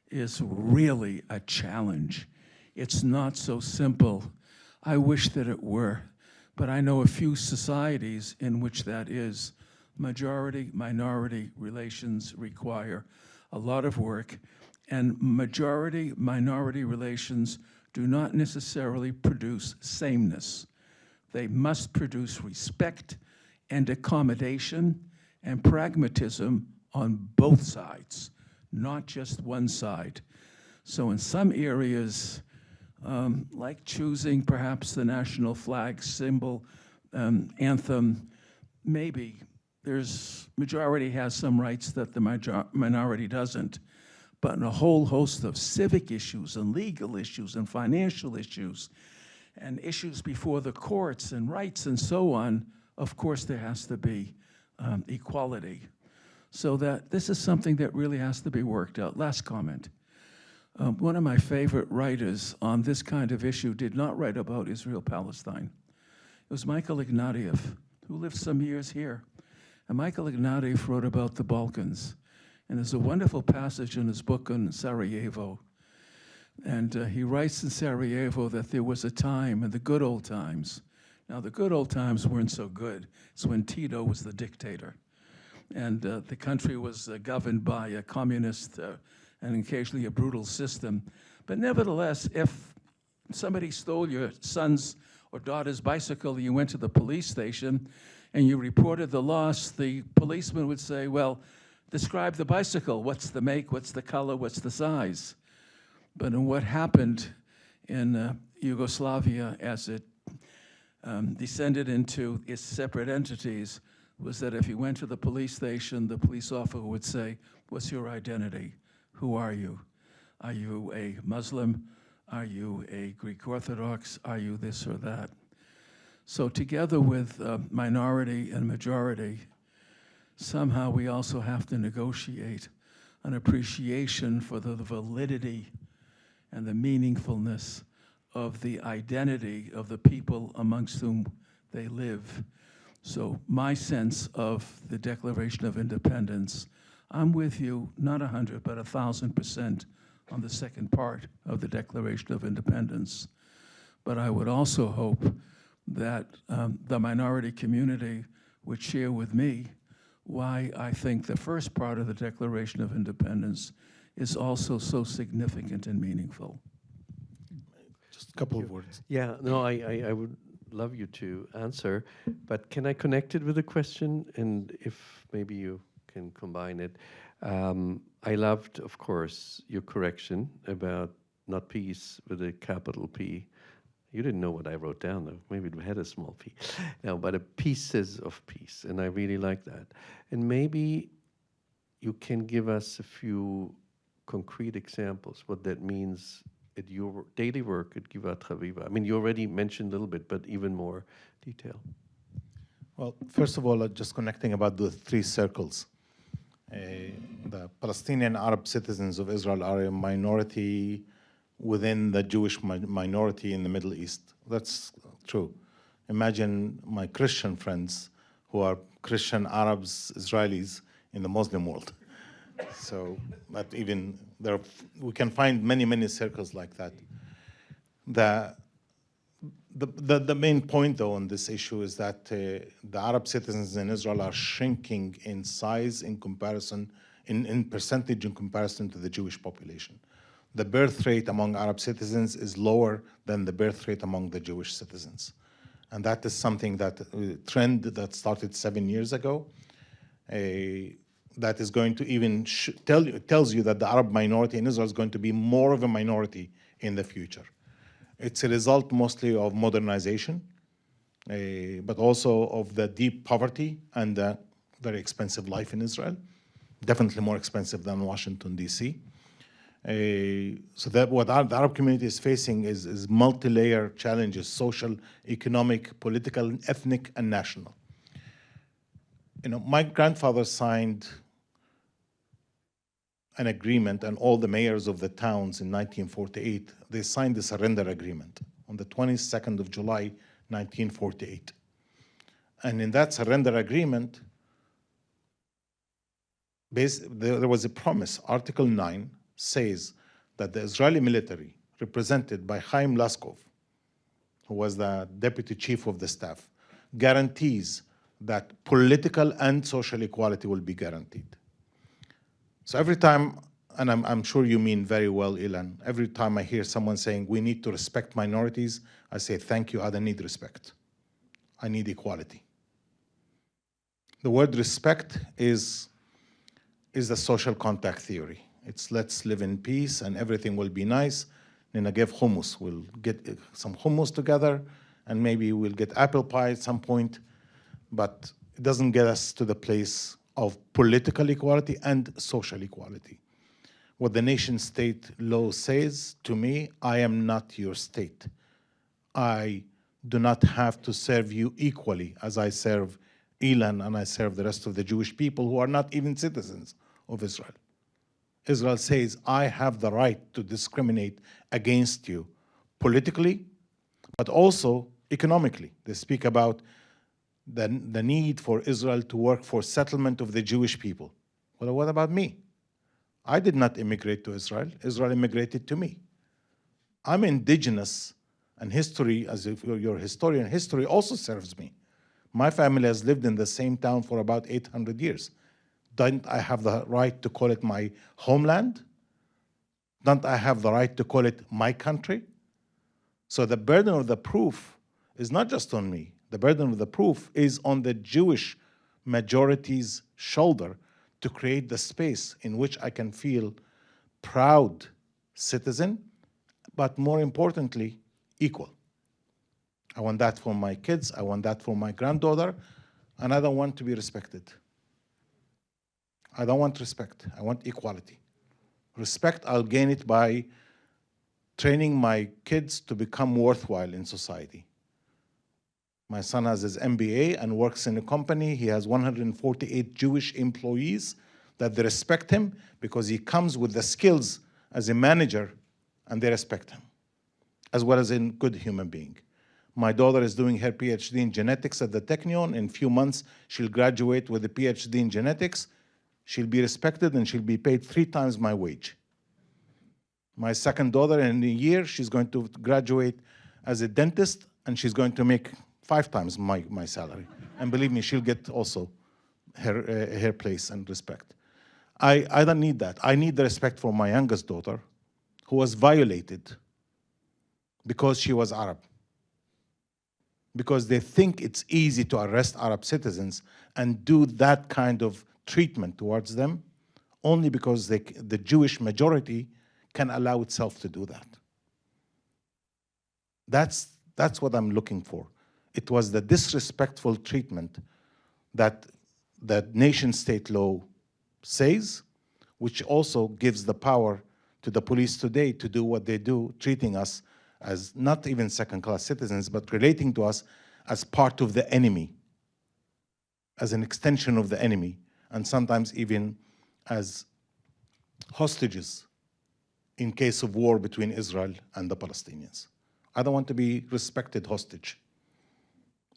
is really a challenge. It's not so simple. I wish that it were, but I know a few societies in which that is. Majority-minority relations require a lot of work, and majority-minority relations do not necessarily produce sameness. They must produce respect and accommodation and pragmatism on both sides, not just one side. So in some areas, like choosing perhaps the national flag symbol, anthem, maybe there's majority has some rights that the minority doesn't. But in a whole host of civic issues and legal issues and financial issues and issues before the courts and rights and so on, of course there has to be equality. So that this is something that really has to be worked out. Last comment. One of my favorite writers on this kind of issue did not write about Israel-Palestine. It was Michael Ignatieff, who lived some years here. And Michael Ignatieff wrote about the Balkans. And there's a wonderful passage in his book on Sarajevo. And he writes in Sarajevo that there was a time, in the good old times. Now, the good old times weren't so good. It's when Tito was the dictator. And the country was governed by a communist and occasionally a brutal system. But nevertheless, if somebody stole your son's or daughter's bicycle, you went to the police station and you reported the loss, the policeman would say, well, describe the bicycle. What's the make, what's the color, what's the size? But in what happened in Yugoslavia as it descended into its separate entities was that if you went to the police station, the police officer would say, what's your identity? Who are you? Are you a Muslim? Are you a Greek Orthodox? Are you this or that? So together with minority and majority, somehow we also have to negotiate an appreciation for the validity and the meaningfulness of the identity of the people amongst whom they live. So my sense of the Declaration of Independence, I'm with you, not 100, but 1,000% on the second part of the Declaration of Independence. But I would also hope that the minority community would share with me why I think the first part of the Declaration of Independence is also so significant and meaningful. Just a couple of words. Yeah, no, I would love you to answer, but can I connect it with a question? And if maybe you can combine it. I loved, of course, your correction about not peace with a capital P. You didn't know what I wrote down, though. Maybe it had a small p. No, but a pieces of peace, and I really like that. And maybe you can give us a few concrete examples, what that means at your daily work at Givat Haviva. I mean, you already mentioned a little bit, but even more detail. Well, first of all, just connecting about the three circles. The Palestinian Arab citizens of Israel are a minority within the Jewish minority in the Middle East. That's true. Imagine my Christian friends who are Christian Arabs, Israelis in the Muslim world. So that even there, we can find many, many circles like that. The main point, though, on this issue is that the Arab citizens in Israel are shrinking in size in comparison, in percentage in comparison to the Jewish population. The birth rate among Arab citizens is lower than the birth rate among the Jewish citizens. And that is something that, trend that started 7 years ago, that is going to even tells you that the Arab minority in Israel is going to be more of a minority in the future. It's a result mostly of modernization, but also of the deep poverty and the very expensive life in Israel, definitely more expensive than Washington, D.C. So that what the Arab community is facing is multi-layer challenges, social, economic, political, ethnic, and national. You know, my grandfather signed an agreement, and all the mayors of the towns in 1948, they signed the surrender agreement on the 22nd of July, 1948. And in that surrender agreement, there was a promise. Article 9 says that the Israeli military, represented by Chaim Laskov, who was the deputy chief of the staff, guarantees that political and social equality will be guaranteed. So every time, and I'm sure you mean very well, Ilan, every time I hear someone saying we need to respect minorities, I say, thank you, I don't need respect. I need equality. The word respect is is the social contact theory. It's let's live in peace and everything will be nice. Give hummus. We'll get some hummus together and maybe we'll get apple pie at some point, but it doesn't get us to the place of political equality and social equality. What the nation state law says to me, I am not your state. I do not have to serve you equally as I serve Ilan and I serve the rest of the Jewish people who are not even citizens of Israel. Israel says, I have the right to discriminate against you politically, but also economically. They speak about the need for Israel to work for settlement of the Jewish people. Well, what about me? I did not immigrate to Israel. Israel immigrated to me. I'm indigenous, and history, as if you're a historian, history also serves me. My family has lived in the same town for about 800 years. Don't I have the right to call it my homeland? Don't I have the right to call it my country? So the burden of the proof is not just on me. The burden of the proof is on the Jewish majority's shoulder to create the space in which I can feel proud citizen, but more importantly, equal. I want that for my kids, I want that for my granddaughter, and I don't want to be respected. I don't want respect, I want equality. Respect, I'll gain it by training my kids to become worthwhile in society. My son has his MBA and works in a company. He has 148 Jewish employees that they respect him because he comes with the skills as a manager and they respect him, as well as a good human being. My daughter is doing her PhD in genetics at the Technion. In a few months, she'll graduate with a PhD in genetics. She'll be respected and she'll be paid 3 times my wage. My second daughter, in a year, she's going to graduate as a dentist and she's going to make 5 times my salary. And believe me, she'll get also her place and respect. I don't need that. I need the respect for my youngest daughter, who was violated because she was Arab. Because they think it's easy to arrest Arab citizens and do that kind of treatment towards them, only because the Jewish majority can allow itself to do that. That's what I'm looking for. It was the disrespectful treatment that nation-state law says, which also gives the power to the police today to do what they do, treating us as not even second-class citizens, but relating to us as part of the enemy, as an extension of the enemy, and sometimes even as hostages in case of war between Israel and the Palestinians. I don't want to be respected hostage.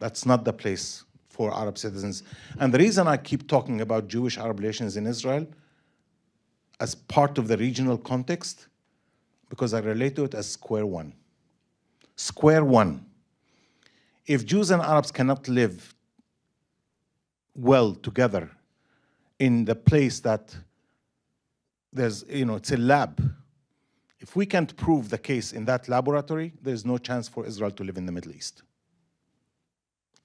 That's not the place for Arab citizens. And the reason I keep talking about Jewish-Arab relations in Israel as part of the regional context, because I relate to it as square one. Square one. If Jews and Arabs cannot live well together in the place that there's, it's a lab. If we can't prove the case in that laboratory, there's no chance for Israel to live in the Middle East.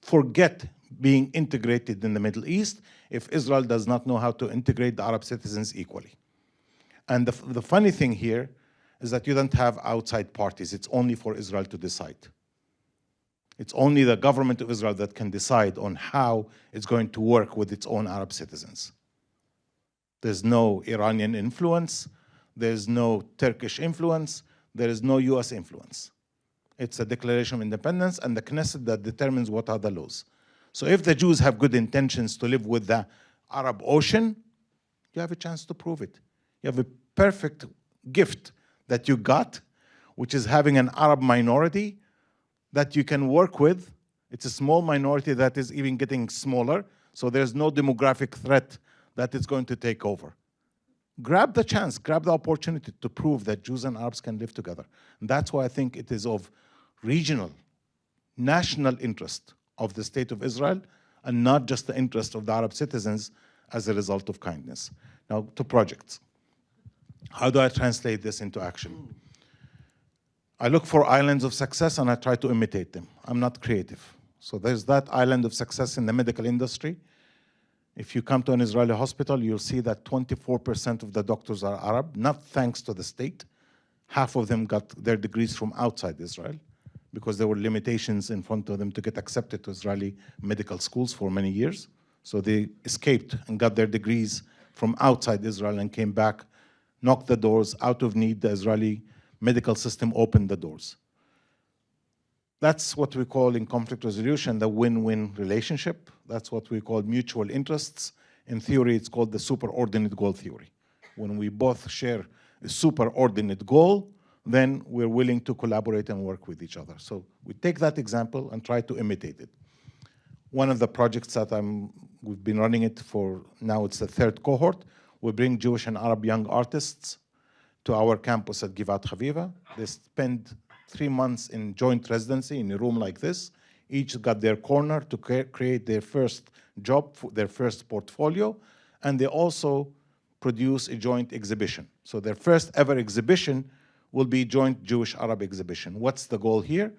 Forget being integrated in the Middle East if Israel does not know how to integrate the Arab citizens equally. And the funny thing here is that you don't have outside parties. It's only for Israel to decide. It's only the government of Israel that can decide on how it's going to work with its own Arab citizens. There's no Iranian influence. There's no Turkish influence. There is no US influence. It's a declaration of independence and the Knesset that determines what are the laws. So if the Jews have good intentions to live with the Arab Ocean, you have a chance to prove it. You have a perfect gift that you got, which is having an Arab minority that you can work with. It's a small minority that is even getting smaller, so there's no demographic threat that it's going to take over. Grab the chance, grab the opportunity to prove that Jews and Arabs can live together. And that's why I think it is of regional, national interest of the State of Israel and not just the interest of the Arab citizens as a result of kindness. Now, to projects. How do I translate this into action? I look for islands of success and I try to imitate them. I'm not creative. So there's that island of success in the medical industry. If you come to an Israeli hospital, you'll see that 24% of the doctors are Arab, not thanks to the state. Half of them got their degrees from outside Israel because there were limitations in front of them to get accepted to Israeli medical schools for many years. So they escaped and got their degrees from outside Israel and came back, knocked the doors. Out of need, the Israeli medical system opened the doors. That's what we call in conflict resolution the win-win relationship. That's what we call mutual interests. In theory, it's called the superordinate goal theory. When we both share a superordinate goal, then we're willing to collaborate and work with each other. So we take that example and try to imitate it. One of the projects that we've been running it for, now it's the third cohort, we bring Jewish and Arab young artists to our campus at Givat Haviva. They spend 3 months in joint residency in a room like this. Each got their corner to create their first job, their first portfolio, and they also produce a joint exhibition. So their first ever exhibition will be joint Jewish-Arab exhibition. What's the goal here?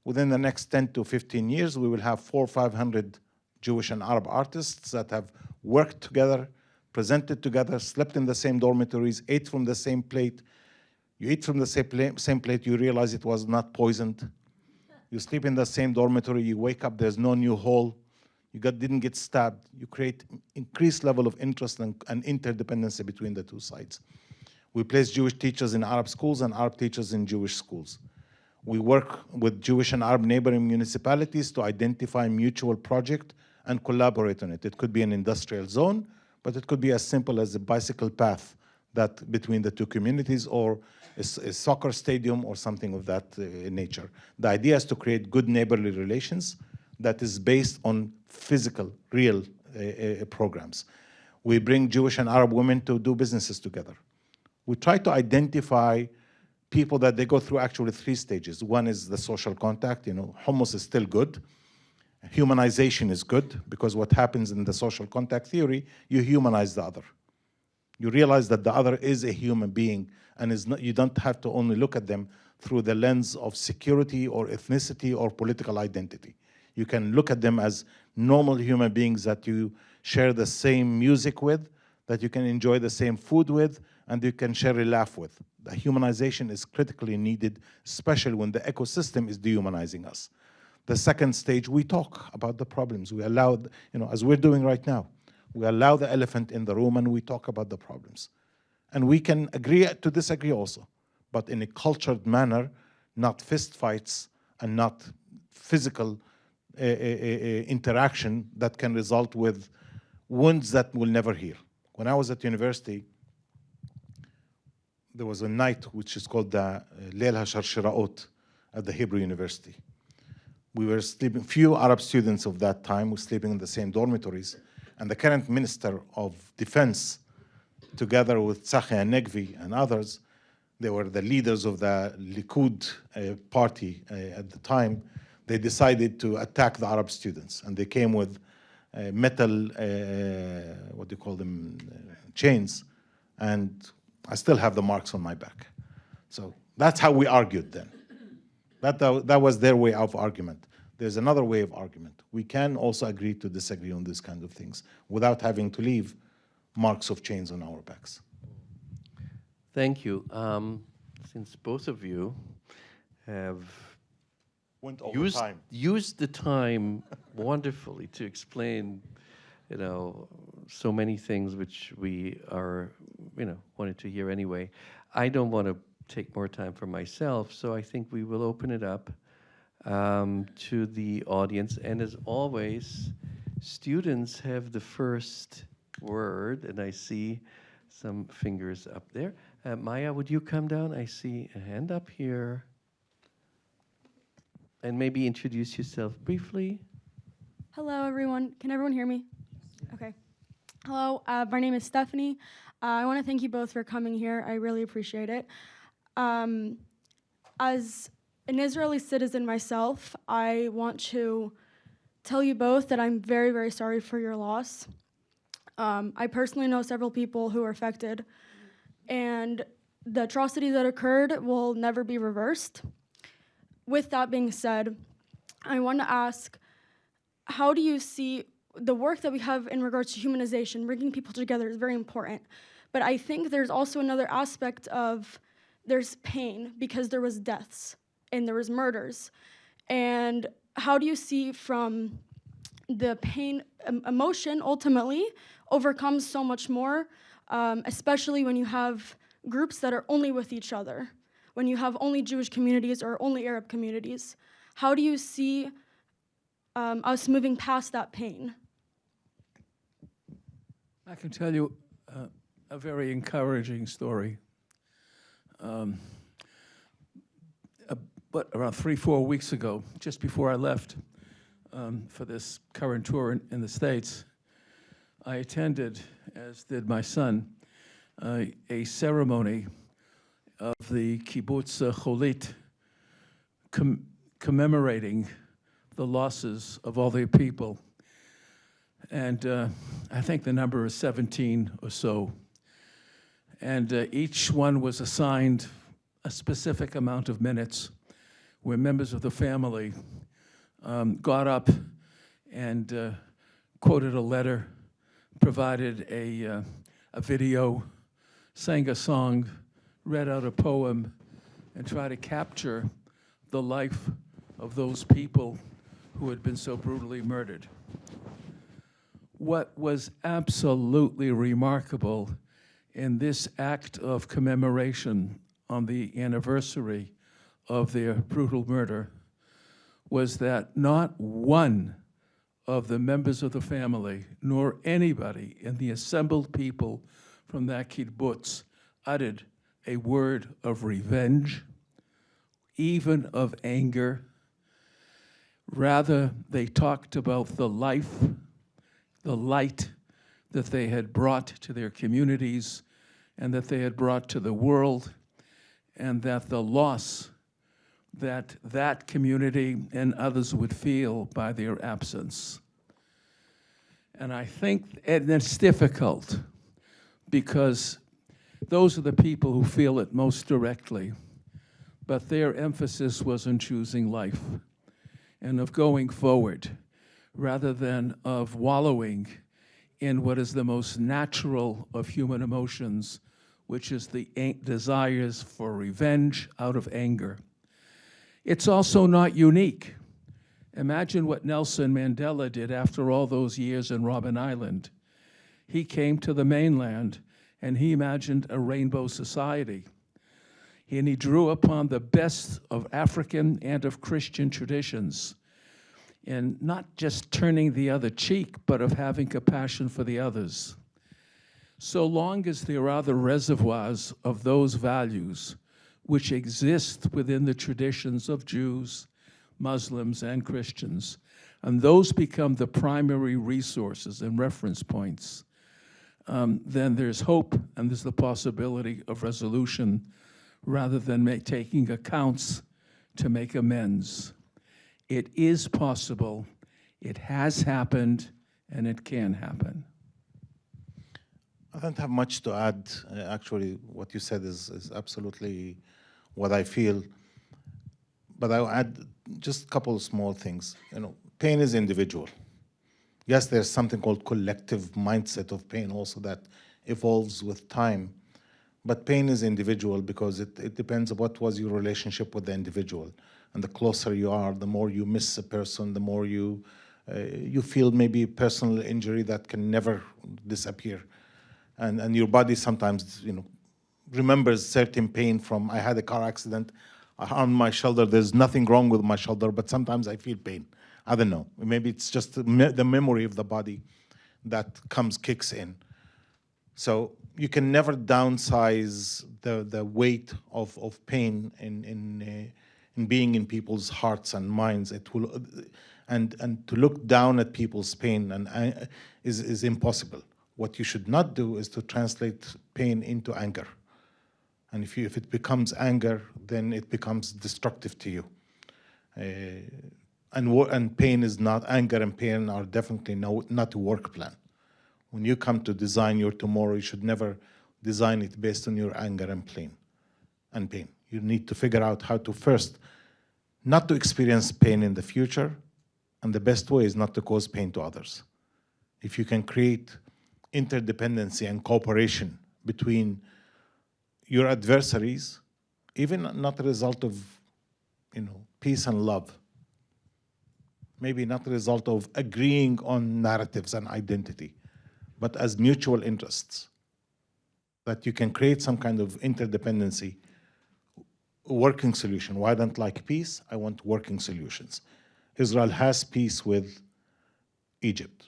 Within the next 10 to 15 years, we will have 400 or 500 Jewish and Arab artists that have worked together, presented together, slept in the same dormitories, ate from the same plate. You eat from the same plate, you realize it was not poisoned. You sleep in the same dormitory, you wake up, there's no new hole. You didn't get stabbed. You create increased level of interest and interdependency between the two sides. We place Jewish teachers in Arab schools and Arab teachers in Jewish schools. We work with Jewish and Arab neighboring municipalities to identify mutual project and collaborate on it. It could be an industrial zone, but it could be as simple as a bicycle path that between the two communities, or a soccer stadium or something of that nature. The idea is to create good neighborly relations that is based on physical, real programs. We bring Jewish and Arab women to do businesses together. We try to identify people that they go through actually 3 stages. One is the social contact. Hummus is still good. Humanization is good, because what happens in the social contact theory, you humanize the other. You realize that the other is a human being, and you don't have to only look at them through the lens of security or ethnicity or political identity. You can look at them as normal human beings that you share the same music with, that you can enjoy the same food with, and you can share a laugh with. The humanization is critically needed, especially when the ecosystem is dehumanizing us. The second stage, we talk about the problems. We allow, as we're doing right now, we allow the elephant in the room and we talk about the problems. And we can agree to disagree also, but in a cultured manner, not fist fights and not physical interaction that can result with wounds that will never heal. When I was at university, there was a night which is called the Leil HaSharshiraot at the Hebrew University. We were sleeping, few Arab students of that time were sleeping in the same dormitories, and the current Minister of Defense, together with Tzachi Negvi and others, they were the leaders of the Likud party at the time. They decided to attack the Arab students, and they came with metal, what do you call them, chains, and I still have the marks on my back. So that's how we argued then. That was their way of argument. There's another way of argument. We can also agree to disagree on these kind of things without having to leave marks of chains on our backs. Thank you. Since both of you have used the time wonderfully to explain, so many things which we are, wanted to hear anyway. I don't want to take more time for myself, so I think we will open it up to the audience. And as always, students have the first word, and I see some fingers up there. Maya, would you come down? I see a hand up here. And maybe introduce yourself briefly. Hello, everyone. Can everyone hear me? Okay. Hello, my name is Stephanie. I want to thank you both for coming here. I really appreciate it. As an Israeli citizen myself, I want to tell you both that I'm very, very sorry for your loss. I personally know several people who are affected, and the atrocities that occurred will never be reversed. With that being said, I want to ask, how do you see the work that we have in regards to humanization, bringing people together is very important. But I think there's also another aspect of there's pain because there was deaths and there was murders. And how do you see from the pain, emotion ultimately overcomes so much more, especially when you have groups that are only with each other, when you have only Jewish communities or only Arab communities. How do you see us moving past that pain? I can tell you a very encouraging story. But around 3-4 weeks ago, just before I left for this current tour in the States, I attended, as did my son, a ceremony of the kibbutz Cholit commemorating the losses of all their people. And I think the number is 17 or so. And each one was assigned a specific amount of minutes where members of the family got up and quoted a letter, provided a video, sang a song, read out a poem, and tried to capture the life of those people who had been so brutally murdered. What was absolutely remarkable in this act of commemoration on the anniversary of their brutal murder was that not one of the members of the family, nor anybody in the assembled people from that kibbutz uttered a word of revenge, even of anger. Rather, they talked about the life, the light that they had brought to their communities and that they had brought to the world, and that the loss that that community and others would feel by their absence. And I think it's difficult because those are the people who feel it most directly, but their emphasis was on choosing life and of going forward rather than of wallowing in what is the most natural of human emotions, which is the desires for revenge out of anger. It's also not unique. Imagine what Nelson Mandela did after all those years in Robben Island. He came to the mainland and he imagined a rainbow society. And he drew upon the best of African and of Christian traditions, in not just turning the other cheek, but of having compassion for the others. So long as there are the reservoirs of those values which exist within the traditions of Jews, Muslims, and Christians, and those become the primary resources and reference points, then there's hope and there's the possibility of resolution rather than taking accounts to make amends. It is possible, it has happened, and it can happen. I don't have much to add. Actually, what you said is absolutely what I feel. But I'll add just a couple of small things. Pain is individual. Yes, there's something called collective mindset of pain also that evolves with time. But pain is individual because it depends on what was your relationship with the individual. And the closer you are, the more you miss a person, the more you feel maybe personal injury that can never disappear. And your body sometimes, remembers certain pain from, I had a car accident on my shoulder. There's nothing wrong with my shoulder, but sometimes I feel pain. I don't know. Maybe it's just the memory of the body that kicks in. So you can never downsize the weight of pain in being in people's hearts and minds. It will, and to look down at people's pain is impossible. What you should not do is to translate pain into anger. And if it becomes anger, then it becomes destructive to you. And pain is not, anger and pain are definitely not a work plan. When you come to design your tomorrow, you should never design it based on your anger and pain. You need to figure out how to first not to experience pain in the future, and the best way is not to cause pain to others. if you can create interdependency and cooperation between your adversaries, even not a result of, peace and love, maybe not a result of agreeing on narratives and identity, but as mutual interests, that you can create some kind of interdependency, working solution. Why don't I like peace? I want working solutions. Israel has peace with Egypt.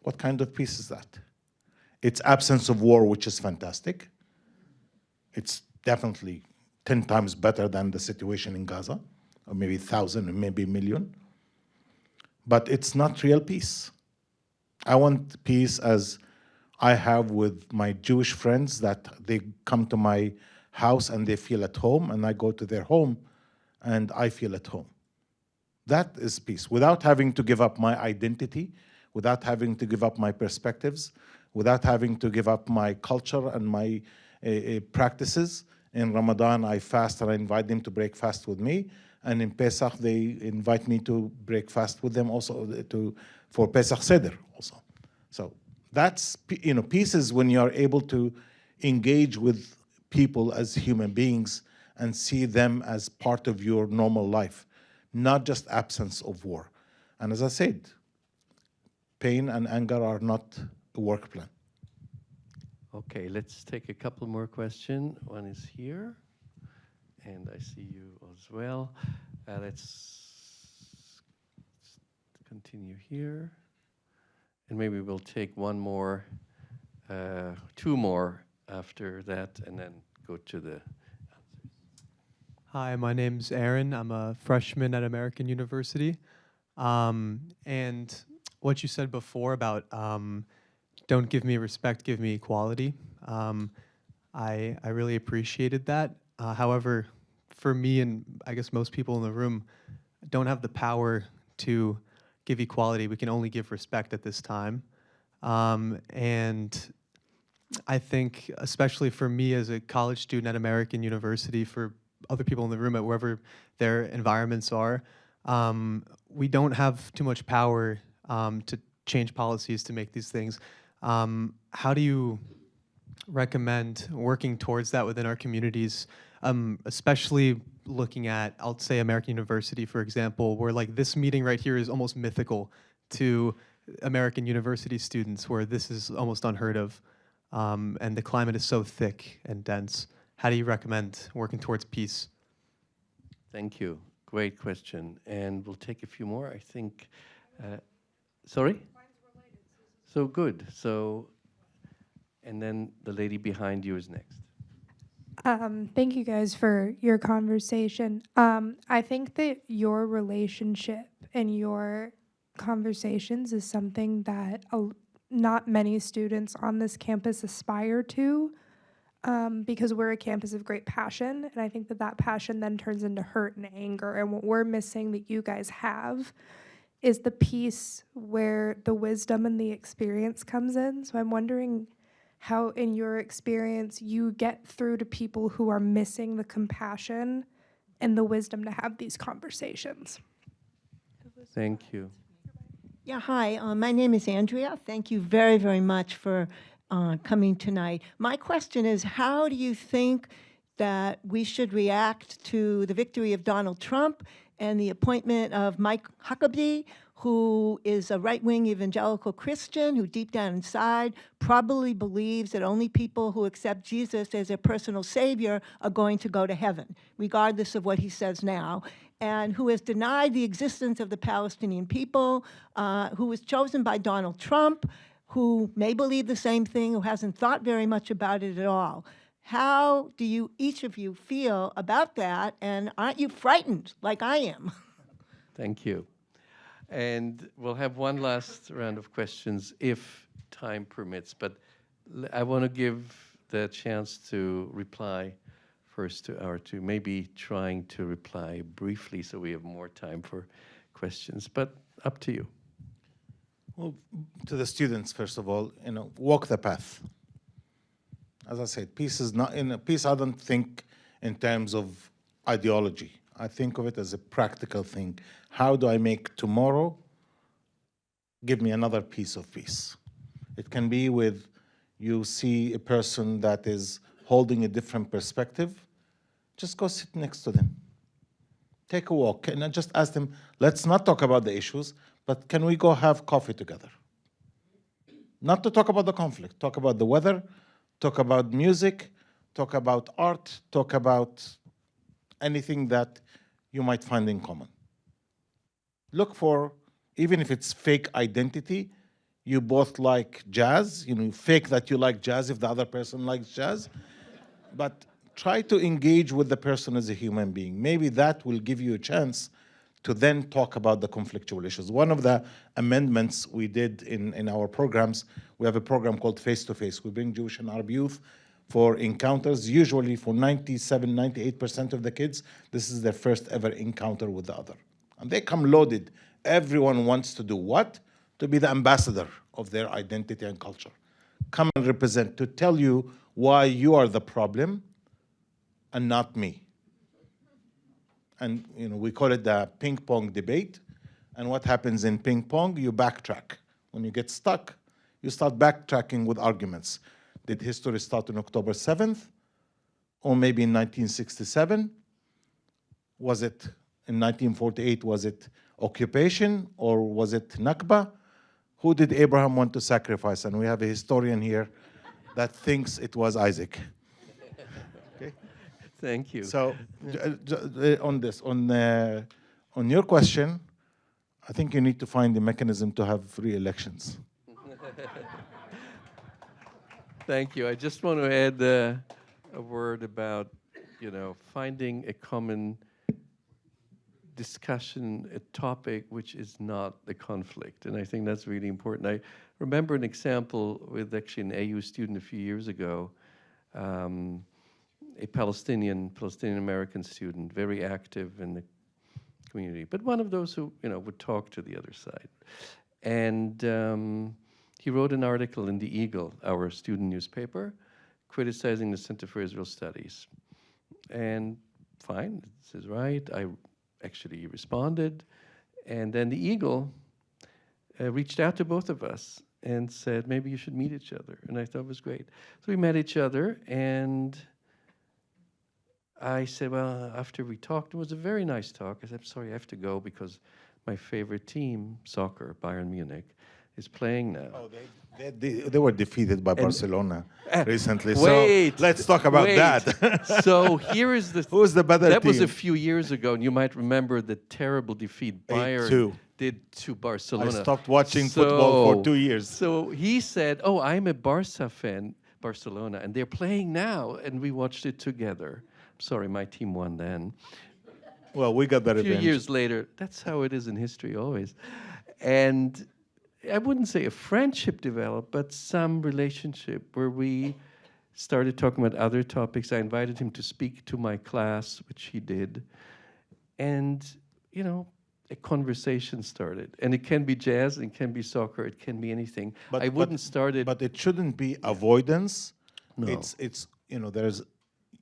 What kind of peace is that? It's absence of war, which is fantastic. It's definitely 10 times better than the situation in Gaza, or maybe 1,000 or maybe a million. But it's not real peace. I want peace as I have with my Jewish friends, that they come to my house and they feel at home, and I go to their home and I feel at home. That is peace, without having to give up my identity, without having to give up my perspectives, without having to give up my culture and my practices. In Ramadan, I fast and I invite them to break fast with me. And in Pesach, they invite me to break fast with them also for Pesach Seder also. So that's, peace is when you are able to engage with people as human beings and see them as part of your normal life, not just absence of war. And as I said, pain and anger are not a work plan. Okay, let's take a couple more questions. One is here, and I see you as well. Let's continue here, and maybe we'll take one more, two more after that, and then go to the answers. Hi, my name's Aaron. I'm a freshman at American University. And what you said before about don't give me respect, give me equality. I really appreciated that. However, for me and I guess most people in the room don't have the power to give equality. We can only give respect at this time. And I think, especially for me as a college student at American University, for other people in the room at wherever their environments are, we don't have too much power to change policies to make these things. How do you recommend working towards that within our communities, especially looking at, I'll say American University, for example, where like this meeting right here is almost mythical to American University students, where this is almost unheard of, and the climate is so thick and dense. How do you recommend working towards peace? Thank you. Great question. And we'll take a few more, I think. Sorry? So good. So, and then the lady behind you is next. Thank you guys for your conversation. I think that your relationship and your conversations is something that not many students on this campus aspire to, because we're a campus of great passion, and I think that that passion then turns into hurt and anger, and what we're missing that you guys have is the piece where the wisdom and the experience comes in. So I'm wondering how, in your experience, you get through to people who are missing the compassion and the wisdom to have these conversations. Thank you. Yeah, hi, my name is Andrea. Thank you very, very much for coming tonight. My question is, how do you think that we should react to the victory of Donald Trump and the appointment of Mike Huckabee, who is a right-wing evangelical Christian who deep down inside probably believes that only people who accept Jesus as their personal savior are going to go to heaven, regardless of what he says now, and who has denied the existence of the Palestinian people, who was chosen by Donald Trump, who may believe the same thing, who hasn't thought very much about it at all. How do you, each of you, feel about that, and aren't you frightened like I am? Thank you. And we'll have one last round of questions if time permits, but I want to give the chance to reply first to our two, maybe trying to reply briefly so we have more time for questions, but up to you. Well, to the students, first of all, walk the path. As I said, peace is not, peace I don't think in terms of ideology. I think of it as a practical thing. How do I make tomorrow give me another piece of peace. It can be with you see a person that is holding a different perspective, just go sit next to them. Take a walk and just ask them, let's not talk about the issues, but can we go have coffee together? Not to talk about the conflict, talk about the weather, talk about music, talk about art, talk about anything that you might find in common. Look for, even if it's fake identity, you both like jazz, fake that you like jazz if the other person likes jazz, but try to engage with the person as a human being. Maybe that will give you a chance to then talk about the conflictual issues. One of the amendments we did in our programs, we have a program called Face to Face. We bring Jewish and Arab youth for encounters. Usually for 97, 98% of the kids, this is their first ever encounter with the other. And they come loaded. Everyone wants to do what? To be the ambassador of their identity and culture. Come and represent, to tell you why you are the problem and not me. And we call it the ping pong debate. And what happens in ping pong? You backtrack. When you get stuck, you start backtracking with arguments. Did history start on October 7th? Or maybe in 1967? Was it in 1948, was it occupation or was it Nakba? Who did Abraham want to sacrifice? And we have a historian here that thinks it was Isaac. Okay. Thank you. So on your question, I think you need to find the mechanism to have free elections. Thank you. I just want to add a word about, finding a common discussion, a topic which is not the conflict. And I think that's really important. I remember an example with actually an AU student a few years ago, a Palestinian American student, very active in the community, but one of those who would talk to the other side. And he wrote an article in the Eagle, our student newspaper, criticizing the Center for Israel Studies. And fine, this is right. I actually responded, and then the Eagle reached out to both of us and said, maybe you should meet each other. And I thought it was great. So we met each other, and I said, well, after we talked, it was a very nice talk. I said, I'm sorry, I have to go because my favorite team, soccer, Bayern Munich, is playing now. Oh, they were defeated by Barcelona recently. Wait, so let's talk about that. So here is the... Who's the better That team? was a few years ago, and you might remember the terrible defeat Bayern 8-2. did to Barcelona. I stopped watching football for 2 years. So he said, oh, I'm a Barca fan, Barcelona, and they're playing now, and we watched it together. Sorry, my team won then. Well, we got that A few revenge. years later, that's how it is in history always. And I wouldn't say a friendship developed, but some relationship where we started talking about other topics. I invited him to speak to my class, which he did. And, a conversation started. And it can be jazz, it can be soccer, it can be anything. I wouldn't start it. But it shouldn't be avoidance. No. It's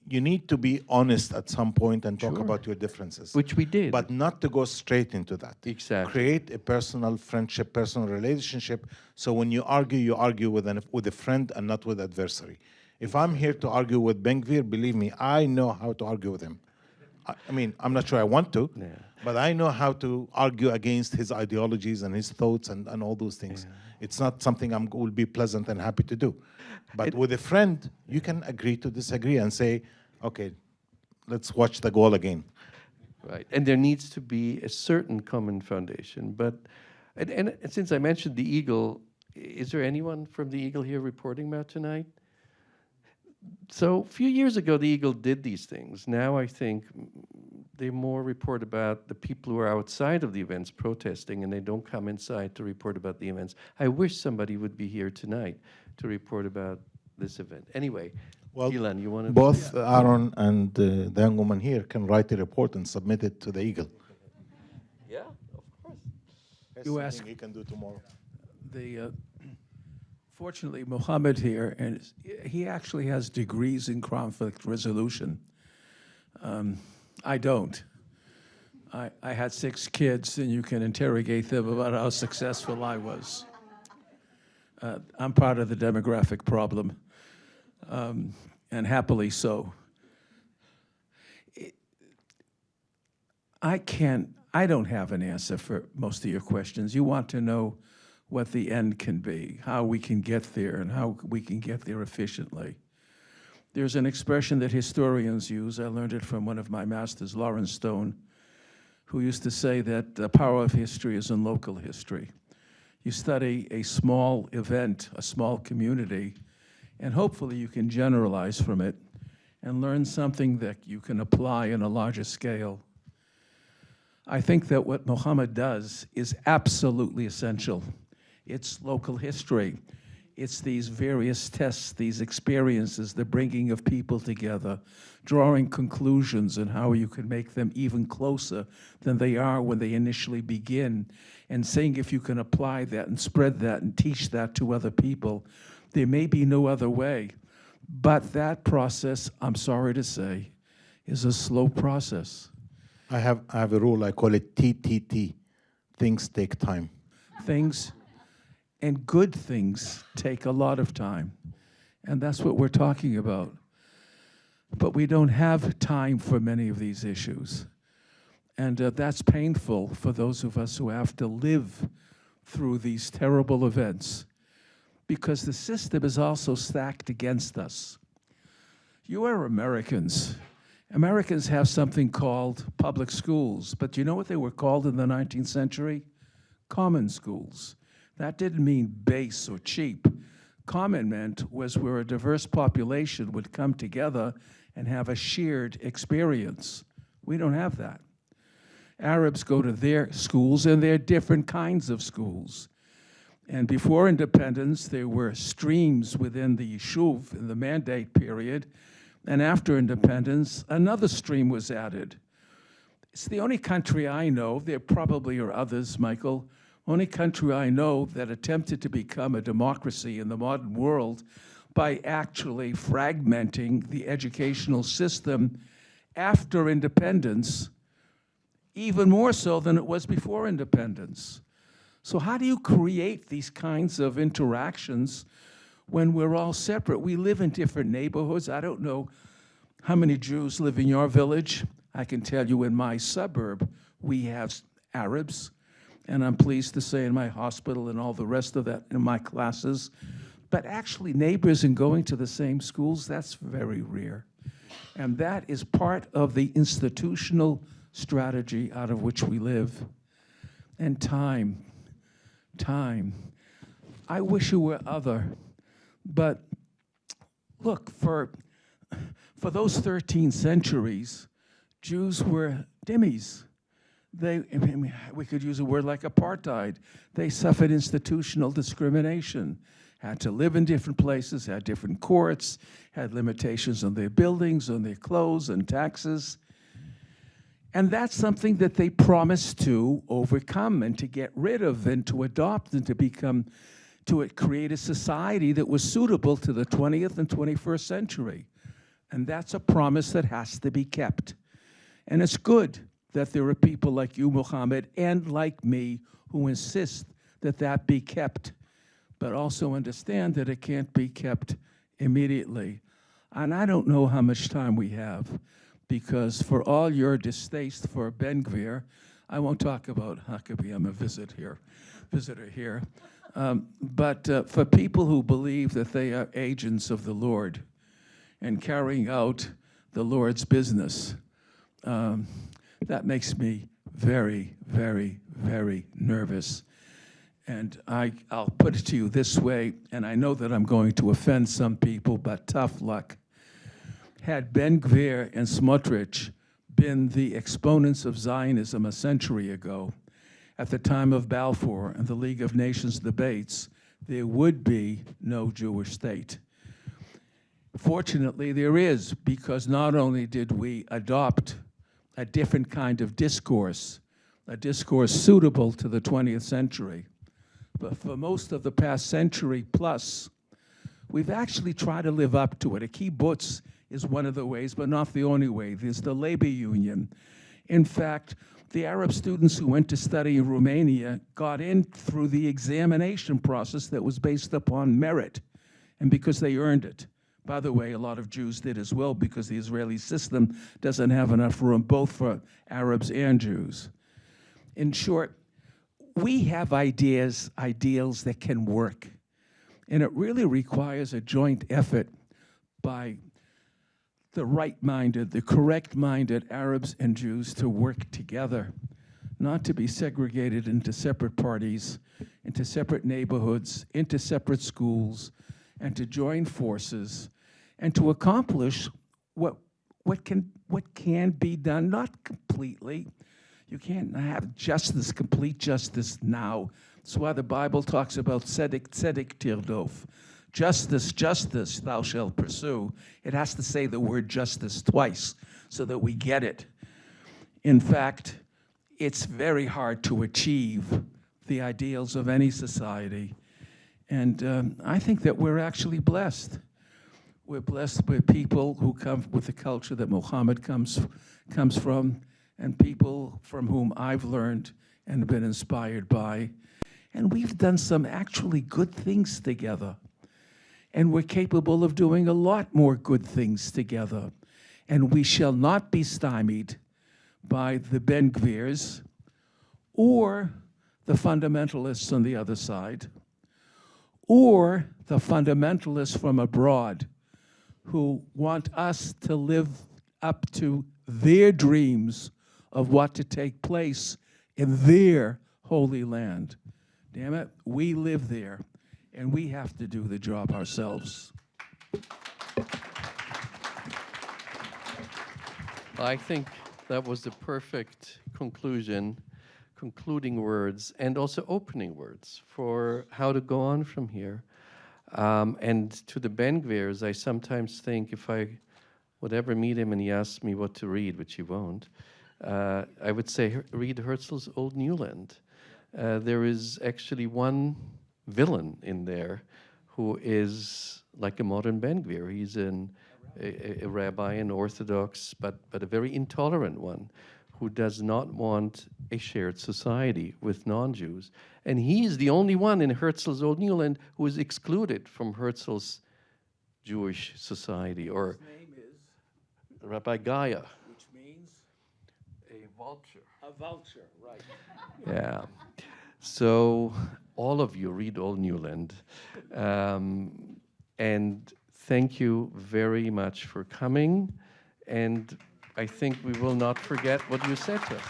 you need to be honest at some point and talk Sure. about your differences. Which we did. But not to go straight into that. Exactly. Create a personal friendship, personal relationship. So when you argue with a friend and not with adversary. If I'm here to argue with Ben-Gvir, believe me, I know how to argue with him. I mean, I'm not sure I want to, but I know how to argue against his ideologies and his thoughts and all those things. Yeah. It's not something I will be pleasant and happy to do. But with a friend, you can agree to disagree and say, okay, let's watch the goal again. Right, and there needs to be a certain common foundation. But, and since I mentioned the Eagle, is there anyone from the Eagle here reporting about tonight? So a few years ago, the Eagle did these things. Now I think they more report about the people who are outside of the events protesting, and they don't come inside to report about the events. I wish somebody would be here tonight to report about this event. Anyway, well, Ilan, you want to... Both Aaron and the young woman here can write a report and submit it to the Eagle. Yeah, of course. That's You something ask- he can do tomorrow. Fortunately, Mohammed here, and he actually has degrees in conflict resolution. I don't. I had 6 kids, and you can interrogate them about how successful I was. I'm part of the demographic problem, and happily so. I don't have an answer for most of your questions. You want to know what the end can be, how we can get there, and how we can get there efficiently. There's an expression that historians use. I learned it from one of my masters, Lawrence Stone, who used to say that the power of history is in local history. You study a small event, a small community, and hopefully you can generalize from it and learn something that you can apply on a larger scale. I think that what Mohammad does is absolutely essential. It's local history. It's these various tests, these experiences, the bringing of people together, drawing conclusions and how you can make them even closer than they are when they initially begin, and seeing if you can apply that and spread that and teach that to other people. There may be no other way, but that process, I'm sorry to say, is a slow process. I have a rule, I call it TTT. Things take time. Things and good things take a lot of time, and that's what we're talking about. But we don't have time for many of these issues, and that's painful for those of us who have to live through these terrible events, because the system is also stacked against us. You are Americans. Americans have something called public schools, but you know what they were called in the 19th century? Common schools. That didn't mean base or cheap. Common meant was where a diverse population would come together and have a shared experience. We don't have that. Arabs go to their schools, and they're different kinds of schools. And before independence, there were streams within the Yishuv in the Mandate period, and after independence, another stream was added. It's the only country I know, there probably are others, Michael, only country I know that attempted to become a democracy in the modern world by actually fragmenting the educational system after independence, even more so than it was before independence. So how do you create these kinds of interactions when we're all separate? We live in different neighborhoods. I don't know how many Jews live in your village. I can tell you in my suburb, we have Arabs, and I'm pleased to say in my hospital and all the rest of that in my classes. But actually neighbors and going to the same schools, that's very rare. And that is part of the institutional strategy out of which we live. And time. I wish it were other, but look, for those 13 centuries, Jews were dhimmis. We could use a word like apartheid. They suffered institutional discrimination, had to live in different places, had different courts, had limitations on their buildings, on their clothes, and taxes. And that's something that they promised to overcome and to get rid of and to adopt and to create a society that was suitable to the 20th and 21st century. And that's a promise that has to be kept. And it's good that there are people like you, Mohammad, and like me, who insist that that be kept, but also understand that it can't be kept immediately. And I don't know how much time we have, because for all your distaste for Ben Gvir, I won't talk about Huckabee, I'm a visitor here. But for people who believe that they are agents of the Lord and carrying out the Lord's business, that makes me very, very, very nervous. And I'll put it to you this way, and I know that I'm going to offend some people, but tough luck. Had Ben Gvir and Smotrich been the exponents of Zionism a century ago, at the time of Balfour and the League of Nations debates, there would be no Jewish state. Fortunately, there is, because not only did we adopt a different kind of discourse, a discourse suitable to the 20th century, but for most of the past century plus, we've actually tried to live up to it. A kibbutz is one of the ways, but not the only way. There's the labor union. In fact, the Arab students who went to study in Romania got in through the examination process that was based upon merit, and because they earned it. By the way, a lot of Jews did as well, because the Israeli system doesn't have enough room both for Arabs and Jews. In short, we have ideals that can work, and it really requires a joint effort by the right-minded, the correct-minded Arabs and Jews to work together, not to be segregated into separate parties, into separate neighborhoods, into separate schools, and to join forces and to accomplish what can be done, not completely. You can't have justice, complete justice now. That's why the Bible talks about tzedek, tzedek tirdof. Justice, justice thou shalt pursue. It has to say the word justice twice so that we get it. In fact, it's very hard to achieve the ideals of any society. And I think that we're actually blessed. We're blessed with people who come with the culture that Mohammed comes from, and people from whom I've learned and been inspired by. And we've done some actually good things together. And we're capable of doing a lot more good things together. And we shall not be stymied by the Ben Gvirs or the fundamentalists on the other side, or the fundamentalists from abroad who want us to live up to their dreams of what to take place in their holy land. Damn it, we live there. And we have to do the job ourselves. I think that was the perfect concluding words, and also opening words for how to go on from here. And to the Ben Gvirs, I sometimes think if I would ever meet him and he asks me what to read, which he won't, I would say read Herzl's Old Newland. There is actually one villain in there who is like a modern Ben Gvir. He's a rabbi, an Orthodox, but a very intolerant one who does not want a shared society with non-Jews. And he is the only one in Herzl's Old Newland who is excluded from Herzl's Jewish society, or His name is, Rabbi Gaia. which means A vulture. a vulture, right. Yeah. So all of you read Old Newland. And thank you very much for coming. And I think we will not forget what you said to us.